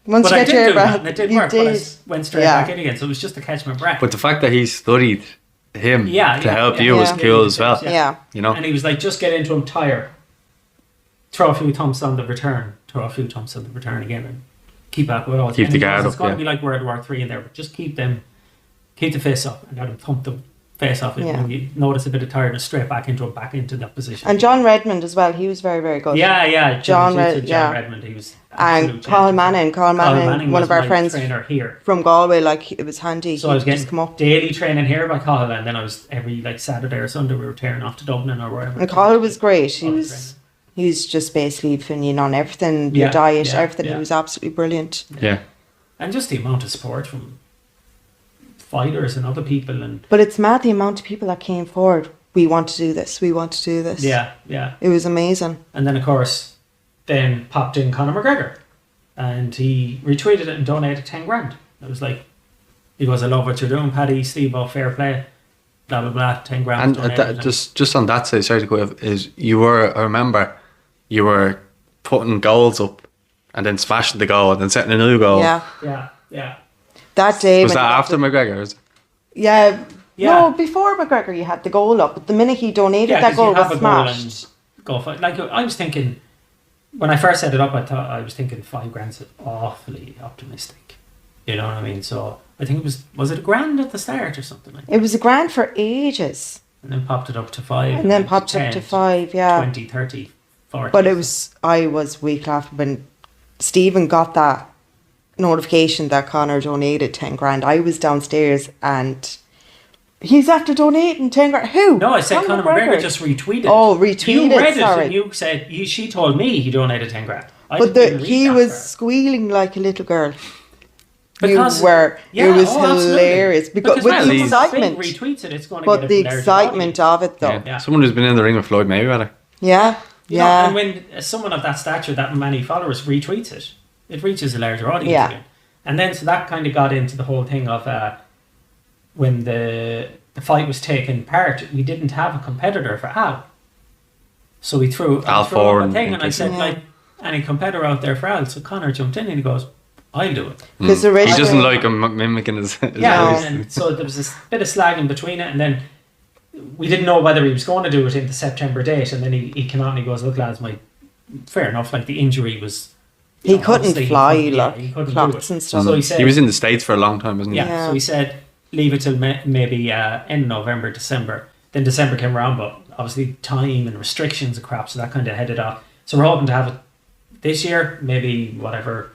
Once but you get your breath, and it did work. But I went straight back in again, so it was just to catch my breath. But the fact that he studied him to help you was cool as well. Yeah. You know. And he was like, just get into him, tire, throw a few thumps on the return, again, and keep up with all. Keep the guard up. It's going to be like World War III in there, but just keep the fists up and let him thump the face off it. Yeah. When you notice a bit of tiredness, straight back into that position. And John Redmond as well, he was very, very good. Yeah. John Redmond, he was. And Carl Manning, one of our friends here from Galway, like it was handy. So I was getting just come up. daily training here by Carl, and then I was every like Saturday or Sunday we were tearing off to Dublin or wherever. And Carl was great. He was just basically filling in on everything, your diet, everything. He was absolutely brilliant. Yeah. And just the amount of support from fighters and other people, but it's mad the amount of people that came forward. We want to do this. Yeah. It was amazing. And then of course, then popped in Conor McGregor, and he retweeted it and donated 10 grand. It was like, he goes, I love what you're doing, Paddy, Stevo, fair play, blah blah blah, 10 grand. And just on that side, sorry to go off, is I remember you were putting goals up and then smashing the goal and then setting a new goal. Yeah. That day. Was when that he got after the- McGregor's? Yeah. Yeah. No, before McGregor, you had the goal up. But the minute he donated, Yeah, that 'cause you goal have was a goal smashed. and go for it. Like, I was thinking, when I first set it up, I was thinking 5 grand's awfully optimistic. You know what I mean? So I think was it a grand at the start or something like that? It was a grand for ages. And then popped it up to 5. And then popped up to 5, yeah. 20, 30, 40. But I was weak laughing when Stephen got that notification that Connor donated 10 grand. I was downstairs and he's after donating 10 grand. Who? No, I said Conor McGregor just retweeted. Oh, retweeted, You read it sorry. and you said, she told me he donated 10 grand. I But didn't even read he that was part. squealing like a little girl. Because- it was absolutely. hilarious because with well, the if excitement. Big retweets it, it's going to But get the a larger excitement audience. of it though. Yeah. Someone who's been in the ring with Floyd Mayweather. Yeah. You know, Yeah. and when someone of that stature, that many followers retweets it, it reaches a larger audience Yeah. again. And then so that kind of got into the whole thing of when the fight was taking part, we didn't have a competitor for Al. So we threw Al up Four a and thing and I Casey. said, Yeah. like, any competitor out there for Al. So Connor jumped in and he goes, I'll do it. Because He originally, doesn't like him mimicking his Yeah, voice. and so there was this bit of slagging between it, and then we didn't know whether he was going to do it in the September date, and then he came out and he goes, look lads, fair enough, like the injury was... you he know, couldn't obviously fly, he couldn't do clots it. and stuff. So he said... He was in the States for a long time, wasn't he? Yeah, Yeah. so he said, leave it till maybe end of November, December. Then December came around, but obviously time and restrictions and crap, so that kind of headed off. So we're hoping to have it this year, maybe whatever...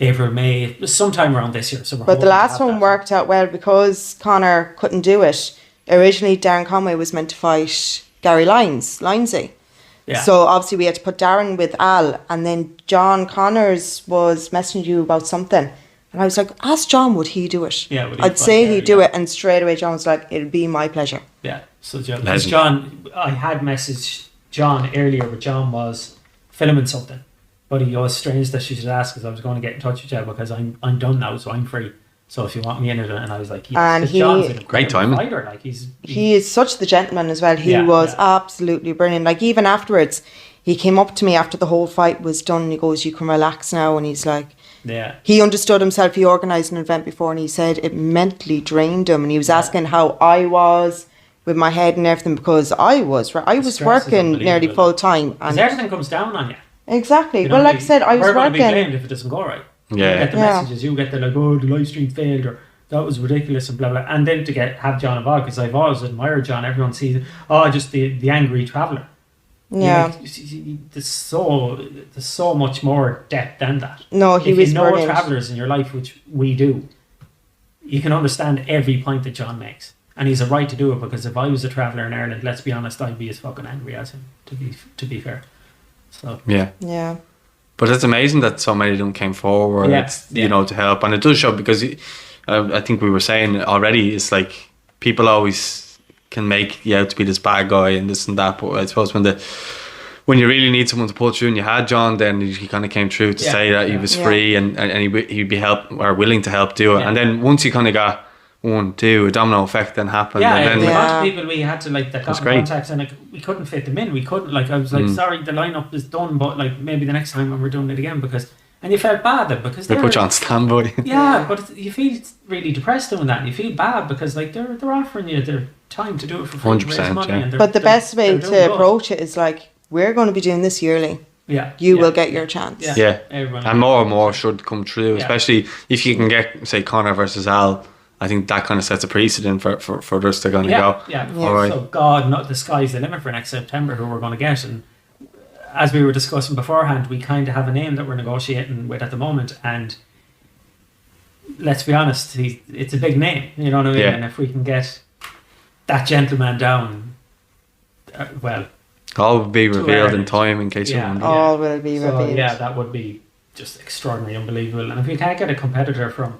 April, May, it was sometime around this year. So we're But hoping the to last have one that. worked out well because Connor couldn't do it. Originally, Darren Conway was meant to fight Gary Linesy. Yeah. So obviously we had to put Darren with Al, and then John Connors was messaging you about something. And I was like, ask John, would he do it? Yeah, would he I'd fight say Gary, he'd do yeah. it. And straight away John was like, it'll be my pleasure. Yeah, so John, Legend. John, I had messaged John earlier, but John was filming something. But he was strange that she should ask because I was going to get in touch with you because I'm done now, so I'm free. So if you want me in it, and I was like, yeah, And 'cause he- John's an Great incredible timing. fighter, like he He is such the gentleman as well. He Yeah, was yeah. absolutely brilliant. Like even afterwards, he came up to me after the whole fight was done and he goes, you can relax now. And he's like, yeah. he understood himself. He organised an event before and he said it mentally drained him. And he was asking how I was with my head and everything because I was stress is working nearly unbelievable. full time. Because And everything comes down on you. exactly. You Well, know, like I said, I was we're going to be working. blamed if it doesn't go right. Yeah. You get the Yeah. messages, you get the like, oh, the live stream failed, or that was ridiculous, and blah blah. And then to have John involved, because I've always admired John. Everyone sees, just the angry traveller. Yeah. There's so much more depth than that. No, he if was you know brilliant. travellers in your life, which we do, you can understand every point that John makes. And he's a right to do it because if I was a traveller in Ireland, let's be honest, I'd be as fucking angry as him, to be fair. So Yeah. Yeah. But it's amazing that so many of them came forward, Yeah, you know, to help. And it does show because I think we were saying already, it's like people always can make you out to be this bad guy and this and that. But I suppose when you really need someone to pull through, and you had John, then he kind of came through to Yeah, say that he yeah. was Yeah. free and he'd be willing to help do it. Yeah. And then once you kind of got 1, 2, a domino effect then happened. yeah, and a then bunch Yeah. of people we had to like that got in great. contacts and like we couldn't fit them in. We couldn't I was like, sorry, the lineup is done, but like maybe the next time when we're doing it again and you felt bad then because they they're- put you on standby. Yeah, but you feel really depressed doing that, and you feel bad because like they're offering you their time to do it for free, 100%, raise money, yeah. and But the best way they're doing to good. approach it is like, we're going to be doing this yearly. Yeah, You yeah, will get your chance. Yeah, Yeah. everyone. And more should come true, Yeah. especially if you can get, say, Conor versus Al. I think that kind of sets a precedent for us to kind of yeah, go. yeah. All right. So God, not the sky's the limit for next September. Who we're going to get, and as we were discussing beforehand, we kind of have a name that we're negotiating with at the moment, and let's be honest, it's a big name. You know what I mean? Yeah. And if we can get that gentleman down, well. All will be revealed in Ireland. time in case Yeah. you wonder. All will be So, revealed. yeah, that would be just extraordinary, unbelievable. And if we can't get a competitor from,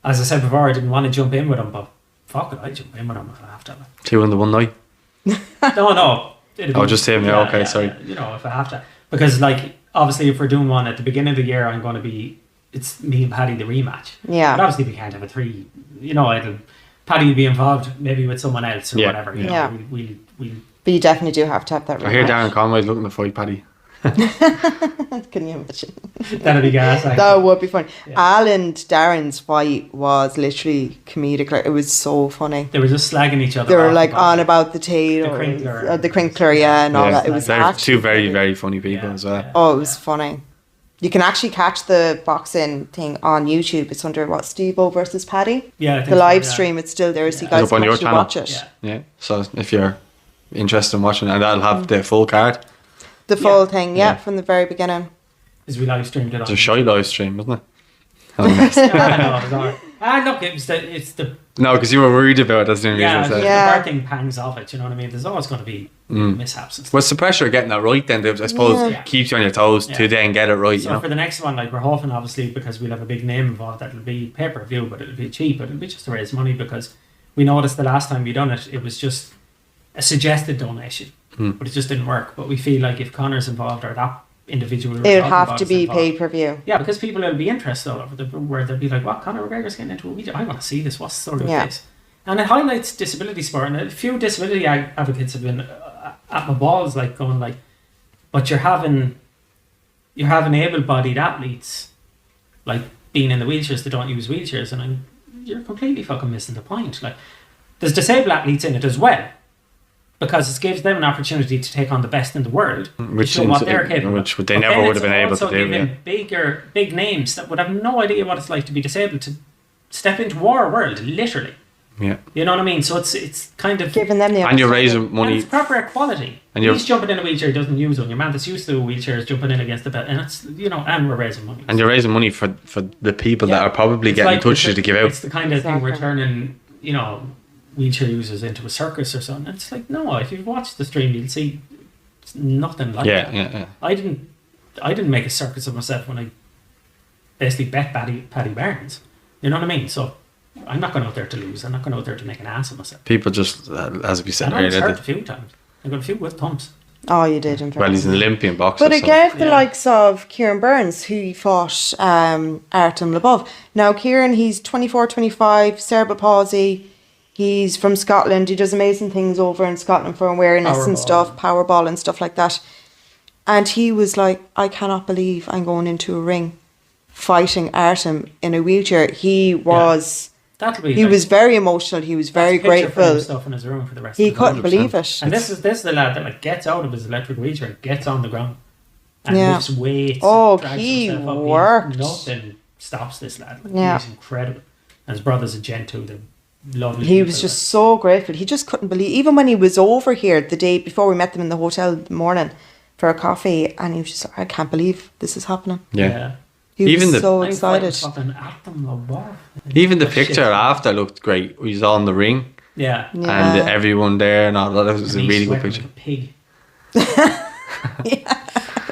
as I said before, I didn't want to jump in with him, but fuck it, I'd jump in with him if I have to. 2 in the one night. No. it'd Oh, be- just him, yeah, okay, sorry. You know, if I have to. Because, like, obviously, if we're doing one at the beginning of the year, I'm going to be, it's me and Paddy the rematch. Yeah. But obviously, we can't have a 3, you know, Paddy will be involved maybe with someone else or Yeah, whatever. You know, yeah. we'll But you definitely do have to have that I hear rematch. Darren Conway's looking to fight Paddy. Can you imagine? That'd be gas. That would be funny. Yeah. Al and Darren's fight was literally comedic. Like, it was so funny. They were just slagging each other. They were off like about on it. about the tail, the crinkler, yeah, and all that. It was They're actually two very, very funny people as well. Oh, it was funny. You can actually catch the boxing thing on YouTube. It's under Stevo versus Paddy. Yeah, I think the so, live yeah. stream. It's still there, so you It's guys up on can your actually channel. watch it. Yeah. So if you're interested in watching it, and that'll have the full card. The full Yeah. thing, Yeah. from the very beginning. Because we live streamed it on. It's a shy live stream, wasn't it? I know, it was alright. Look, it's the No, because you were worried about it. That's the only reason I it's said. the Yeah. birthing pangs of it. You know what I mean? There's always going to be Mm. mishaps and stuff. What's the pressure of getting that right then? I suppose Yeah. keeps you on your toes Yeah. to then get it right, So you know? for the next one, like we're hoping, obviously, because we'll have a big name involved, that it'll be pay-per-view, but it'll be cheap, but it'll be just to raise money, because we noticed the last time we done it, it was just a suggested donation, but it just didn't work. But we feel like if Connor's involved or that individual, we were It would talking have about to is be involved. pay-per-view. Yeah, because people will be interested all over where they'll be like, "What, Conor McGregor's getting into it? I want to see this. What's the story Yeah. with this?" And it highlights disability sport, and a few disability advocates have been at my balls, like going like, "But you're having able-bodied athletes, like being in the wheelchairs that don't use wheelchairs," and you're completely fucking missing the point. Like, there's disabled athletes in it as well, because it gives them an opportunity to take on the best in the world, Which to show what they're capable of. which they But never then would have it's been able to also do. giving big names that would have no idea what it's like to be disabled to step into our world, literally. Yeah. You know what I mean? So it's kind of Giving them the And you're opportunity. raising and money. it's proper equality. And you're- He's jumping in a wheelchair, he doesn't use one. Your man that's used to a wheelchair is jumping in against the bed, and it's and we're raising money. And you're raising money for the people that Yeah. are probably It's getting like- touches to give out. It's the kind of thing we're Exactly. turning, wheelchair users into a circus or something. It's like, no, if you've watched the stream, you'll see it's nothing like Yeah, that. yeah. I didn't make a circus of myself when I basically bet Paddy Barnes. You know what I mean? So I'm not going out there to lose. I'm not going out there to make an ass of myself. People just, as we said I was hurt earlier, a few times. I got a few good thumps. Oh, you did. In well, he's an Olympian boxer. But it so- gave the Yeah. likes of Kieran Burns, who fought Artem Lobov. Now, Kieran, he's 24, 25, cerebral palsy. He's from Scotland. He does amazing things over in Scotland for awareness and Powerball. stuff, Powerball and stuff like that. And he was like, I cannot believe I'm going into a ring fighting Artem in a wheelchair. He was... That'll be. He was very emotional. He was very grateful. Stuff in his room for the rest. He of the couldn't time. believe it. And this is the lad that like gets out of his electric wheelchair, gets on the ground, and Yeah. lifts weights. Oh, and drags he himself up. worked. Nothing stops this lad. Like, Yeah. he's incredible. And his brother's a gent too. They're lovely. He people, was just so grateful. He just couldn't believe, even when he was over here the day before we met them in the hotel in the morning for a coffee, and he was just like, I can't believe this is happening. Yeah. He Even was the- so I'm excited. fucking at them, Lobov. Even the Shit. picture after looked great. He's on the ring Yeah. Yeah. and everyone there and all that. It was a And he's really good sweating picture. like a pig.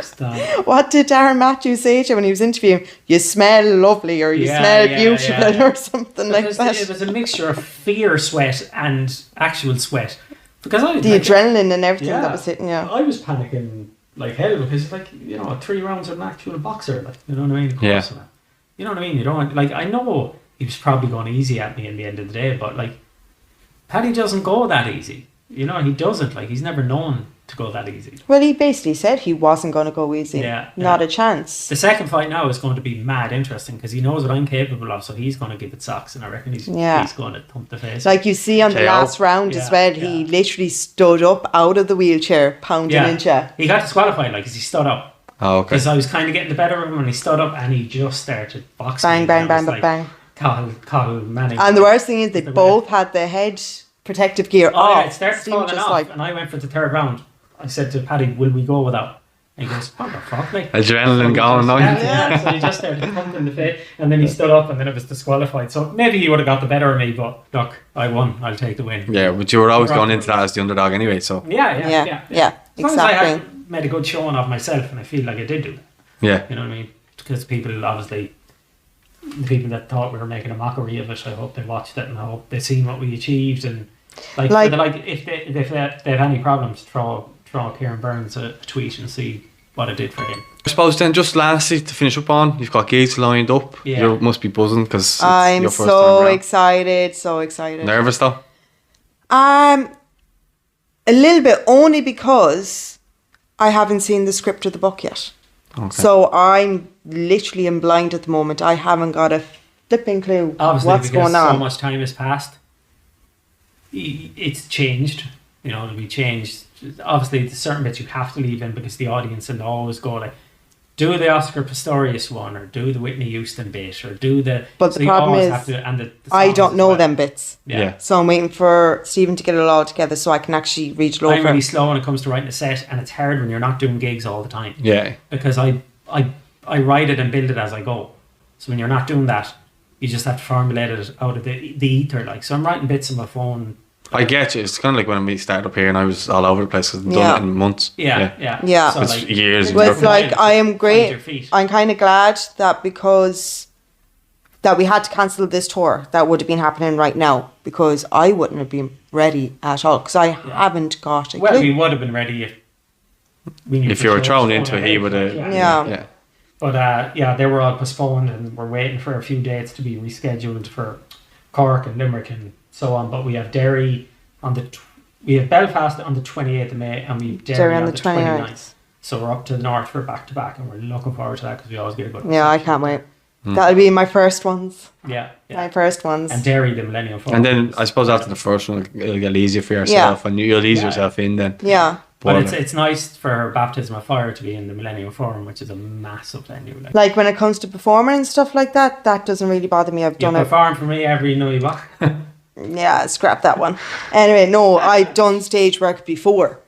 Stop. What did Darren Matthews say to him when he was interviewing? You smell lovely, or you Yeah, smell yeah, beautiful, yeah. or something like that. It was a mixture of fear sweat and actual sweat. Because I The adrenaline and everything Yeah. that was hitting you. I was panicking like hell because, like, 3 rounds of an actual boxer, like, you know what I mean? Of Yeah. course, man. You know what I mean? You don't want, like, I know he was probably going easy at me in the end of the day, but like, Paddy doesn't go that easy. He doesn't. Like, he's never known to go that easy. Well, he basically said he wasn't going to go easy. Yeah, Not yeah. a chance. The second fight now is going to be mad interesting because he knows what I'm capable of, so he's going to give it socks, and I reckon he's going to thump the face. Like you see on the KO. last round as Yeah, well, he yeah. literally stood up out of the wheelchair, pounding into you. He got disqualified, like, because he stood up. Oh, okay. Because I was kind of getting the better of him when he stood up, and he just started boxing. Bang, me, bang, and I bang, was bang, like, bang. Cathal Manning. And the worst thing is they The both had the head protective gear Oh, off. yeah, it started Steve falling just off, like, and I went for the third round. I said to Paddy, will we go without? And he goes, what the fuck, like? Adrenaline going on. Yeah, so he just started pumping the face, and then he stood up, and then it was disqualified. So maybe he would have got the better of me, but look, I won. I'll take the win. Yeah, but you were always going into that as the underdog anyway, so Yeah, yeah, As long as I exactly. had made a good showing of myself, and I feel like I did do that. yeah. You know what I mean? Because people, obviously, the people that thought we were making a mockery of it, I hope they watched it and I hope they seen what we achieved. And like if they have any problems, throw Kieran Burns a tweet and see what I did for him. I suppose then, just lastly to finish up on, you've got gigs lined up. Yeah. You must be buzzing because I'm your first so time around. excited, so excited. Nervous though? A little bit, only because I haven't seen the script of the book yet. Okay. So I'm literally in blind at the moment. I haven't got a flipping clue Obviously, what's because going on. so much time has passed. It's changed. You know, it'll be changed. Obviously, there's certain bits you have to leave in because the audience will always go like, do the Oscar Pistorius one, or do the Whitney Houston bit, or do the... But so the you problem always is, have to, and the I songs don't as know well. them bits. Yeah. So I'm waiting for Stephen to get it all together so I can actually read it over. I'm really slow when it comes to writing a set, and it's hard when you're not doing gigs all the time. Yeah. Because I write it and build it as I go. So when you're not doing that, you just have to formulate it out of the ether. Like, so I'm writing bits on my phone. I get you. It's kind of like when we started up here and I was all over the place because I've done Yeah. it in months. Yeah. So It's years Well, and it's like, I am Find great. your feet. I'm kind of glad that because that we had to cancel this tour that would have been happening right now, because I wouldn't have been ready at all, because I haven't got a Well, clue. we would have been ready if we knew if for you were sure thrown it was into it, going he ahead. would have. Yeah. Yeah. But they were all postponed, and we're waiting for a few dates to be rescheduled for Cork and Limerick and so on. But we have Derry we have Belfast on the 28th of May, and we have Derry on the 29th. So we're up to the north for back to back, and we're looking forward to that because we always get a good. Yeah, I can't wait. That'll be my first ones. Yeah. My first ones. And Derry, the Millennium Forum. And then I suppose after the first one, it'll get easier for yourself, and you'll ease yourself in then. Yeah. But it's nice for her Baptism of Fire to be in the Millennium Forum, which is a massive venue. Like when it comes to performing and stuff like that, that doesn't really bother me. I've You done it. perform for me every night. Yeah, scrap that one. Anyway, no, I've done stage work before,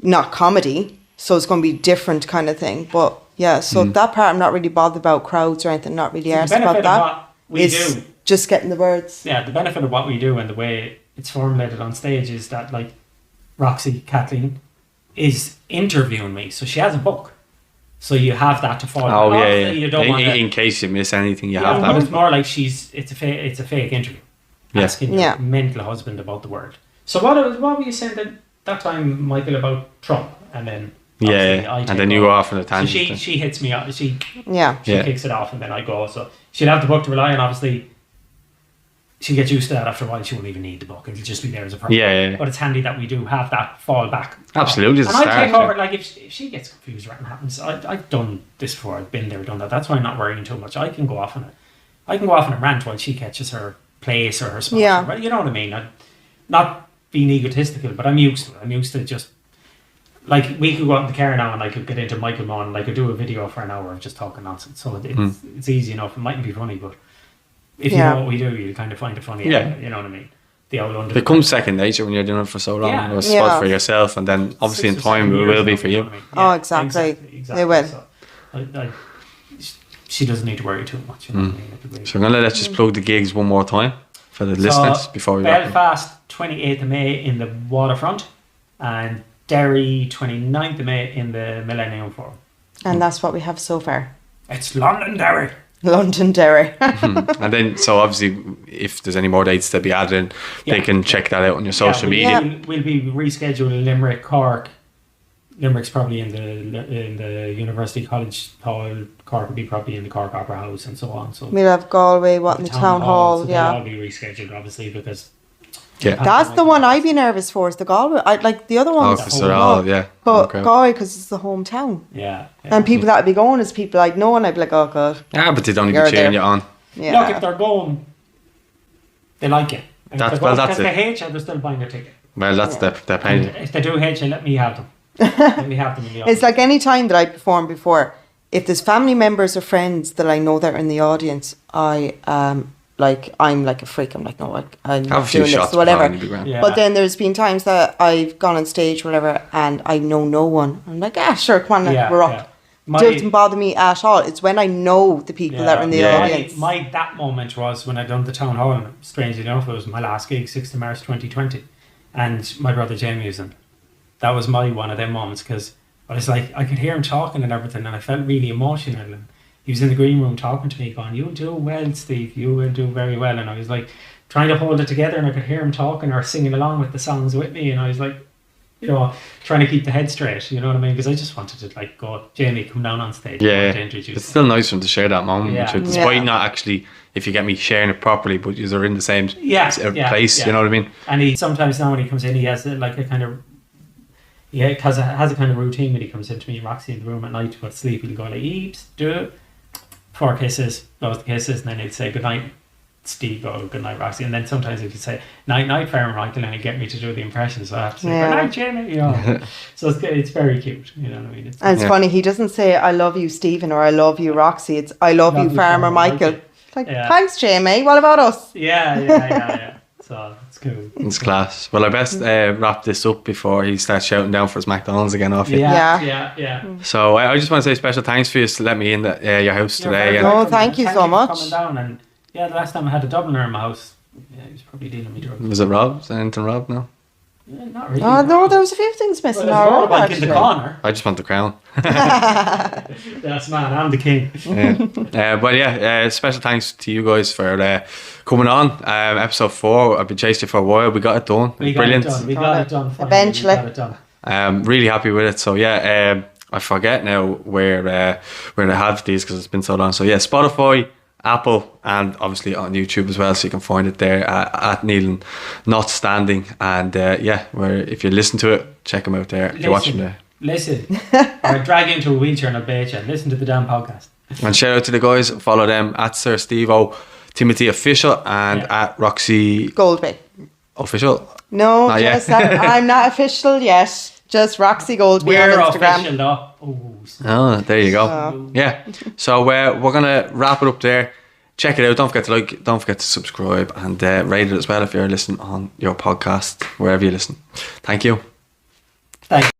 not comedy, so it's going to be different kind of thing. But yeah, so that part I'm not really bothered about, crowds or anything. Not really arsed about that. What we do, just getting the words. yeah, the benefit of what we do and the way it's formulated on stage is that, like, Roxie, Kathleen, is interviewing me, so she has a book. So you have that to follow. Oh yeah, Obviously, you don't want to, in case you miss anything, you yeah, have but that. it's more like it's a fake interview. Yeah. Asking your Yeah. mental husband about the word. So what were you saying that time, Michael, about Trump? And then obviously I and take then you go over. off on a So tangent. she hits me up. She Yeah. kicks it off, and then I go. So she'll have the book to rely on. Obviously, she gets used to that after a while. She won't even need the book. It'll just be there as a problem. Yeah. But it's handy that we do have that fall back. Absolutely, it's And a I start, take over. yeah. Like if she gets confused, or anything happens. I've done this before. I've been there, done that. That's why I'm not worrying too much. I can go off on it. I can go off on a rant while she catches her place or her spot. Yeah. Well, you know what I mean. I'm not being egotistical, but I'm used to it. I'm used to just, like, we could go out in the car now and I could get into Michael Mon and I could do a video for an hour of just talking nonsense. So it's easy enough. It mightn't be funny, but if you know what we do, you kind of find it funny. Yeah. You know what I mean? The old under. It becomes second nature when you're doing it for so long. Yeah. It was Yeah. spot for yourself, and then obviously in 6 or 7 time it years will be now, for you you. know what I mean? Oh, Yeah, exactly. They will. So, she doesn't need to worry too much. You know what I mean? It'll be- So I'm gonna let you plug the gigs one more time for the listeners before we wrap up. Belfast 28th of May in the Waterfront, and Derry 29th of May in the Millennium Forum. And that's what we have so far. It's Londonderry. Londonderry. And then, so obviously, if there's any more dates to be added in, they can check that out on your social media. We'll be rescheduling Limerick, Cork. Limerick's probably in the University College Hall. Cork will be probably in the Cork Opera House and so on. So We'll have Galway, what, in the town hall, so yeah. they'll all be rescheduled, obviously, because Yeah. That's the one I'd be nervous for, is the Galway. I like the other Oh, ones. because they're all, yeah. But Okay. Galway, because it's the hometown. yeah. And people that would be going is people I'd know, and I'd be like, oh, God. Yeah, but they'd only be You're cheering there. you on. Yeah. Look, if they're going, they like it. And That's- if they're well, going that's because it. they hate you, they're still buying their ticket. Well, that's their And pain. if they do hate you, let me have them. Let me have them in the It's like any time that I performed before, if there's family members or friends that I know that are in the audience, I'm like a freak. I'm like, no, I'm Have a not few doing shots this, whatever. behind you, be grand. Yeah. But then there's been times that I've gone on stage, whatever, and I know no one. I'm like, sure, come on, we're up. Doesn't bother me at all. It's when I know the people that are in the Yeah. audience. That moment was when I done the town hall. And strangely enough, it was my last gig, 6th of March 2020, and my brother Jamie was in. That was my one of them moments, because I was like, I could hear him talking and everything, and I felt really emotional. And he was in the green room talking to me, going, "You'll do well, Steve. You will do very well." And I was like, trying to hold it together, and I could hear him talking or singing along with the songs with me, and I was like, you know, trying to keep the head straight. You know what I mean? Because I just wanted to like go, Jamie, come down on stage. I want to introduce It's still nice for them to share that moment Yeah. with you, despite Yeah. not actually, if you get me, sharing it properly, but you're in the same place, yeah. you know what I mean? And he sometimes now when he comes in, he has like a kind of, Yeah, because it has a kind of routine when he comes into me and Roxie in the room at night to go to sleep. He'll go like, Eeps, do 4 kisses, goes to kisses, and then he'd say, good night, Stevo, good night, Roxie. And then sometimes if you say, night, night, Farmer Michael, and he'd get me to do the impression, so I have to say, good night, Jamie, you know. So it's very cute, you know what I mean? And it's funny, he doesn't say, I love you, Stephen, or I love you, Roxie. It's, I love you, Farmer Michael. Like, thanks, Jamie. What about us? Yeah. So it's cool. It's class. Well, I best wrap this up before he starts shouting down for his McDonald's again off you. Yeah. So I just want to say special thanks for you to let me in your house today. Oh, thank you so much. Coming down, and the last time I had a Dubliner in my house, he was probably dealing with drugs. Was it Rob? Is anything Rob? No. Yeah, not really. Oh no, there was a few things missing. Well, there's a in the corner. I just want the crown. That's man, I'm the king. But special thanks to you guys for coming on. Episode 4. I've been chasing you for a while. We got it done. Brilliant. We got it done. Finally. Eventually. We got it done. Really happy with it. So I forget now where they have these because it's been so long. So Spotify, Apple, and obviously on YouTube as well, so you can find it there at Neil Not Standing. And where if you listen to it, check them out there. If you're watching there. Listen, or drag you into a wheelchair and I'll bait you. Listen to the damn podcast. And shout out to the guys. Follow them at Sir Stevo, Tomthy Official, and at Roxie Goldbey. Official. No, I'm not official yet. Just Roxie Goldbey on Instagram. Official though. Oh, there you go. So we're gonna wrap it up there. Check it out. Don't forget to like, don't forget to subscribe, and rate it as well if you're listening on your podcast, wherever you listen. Thank you. Thanks.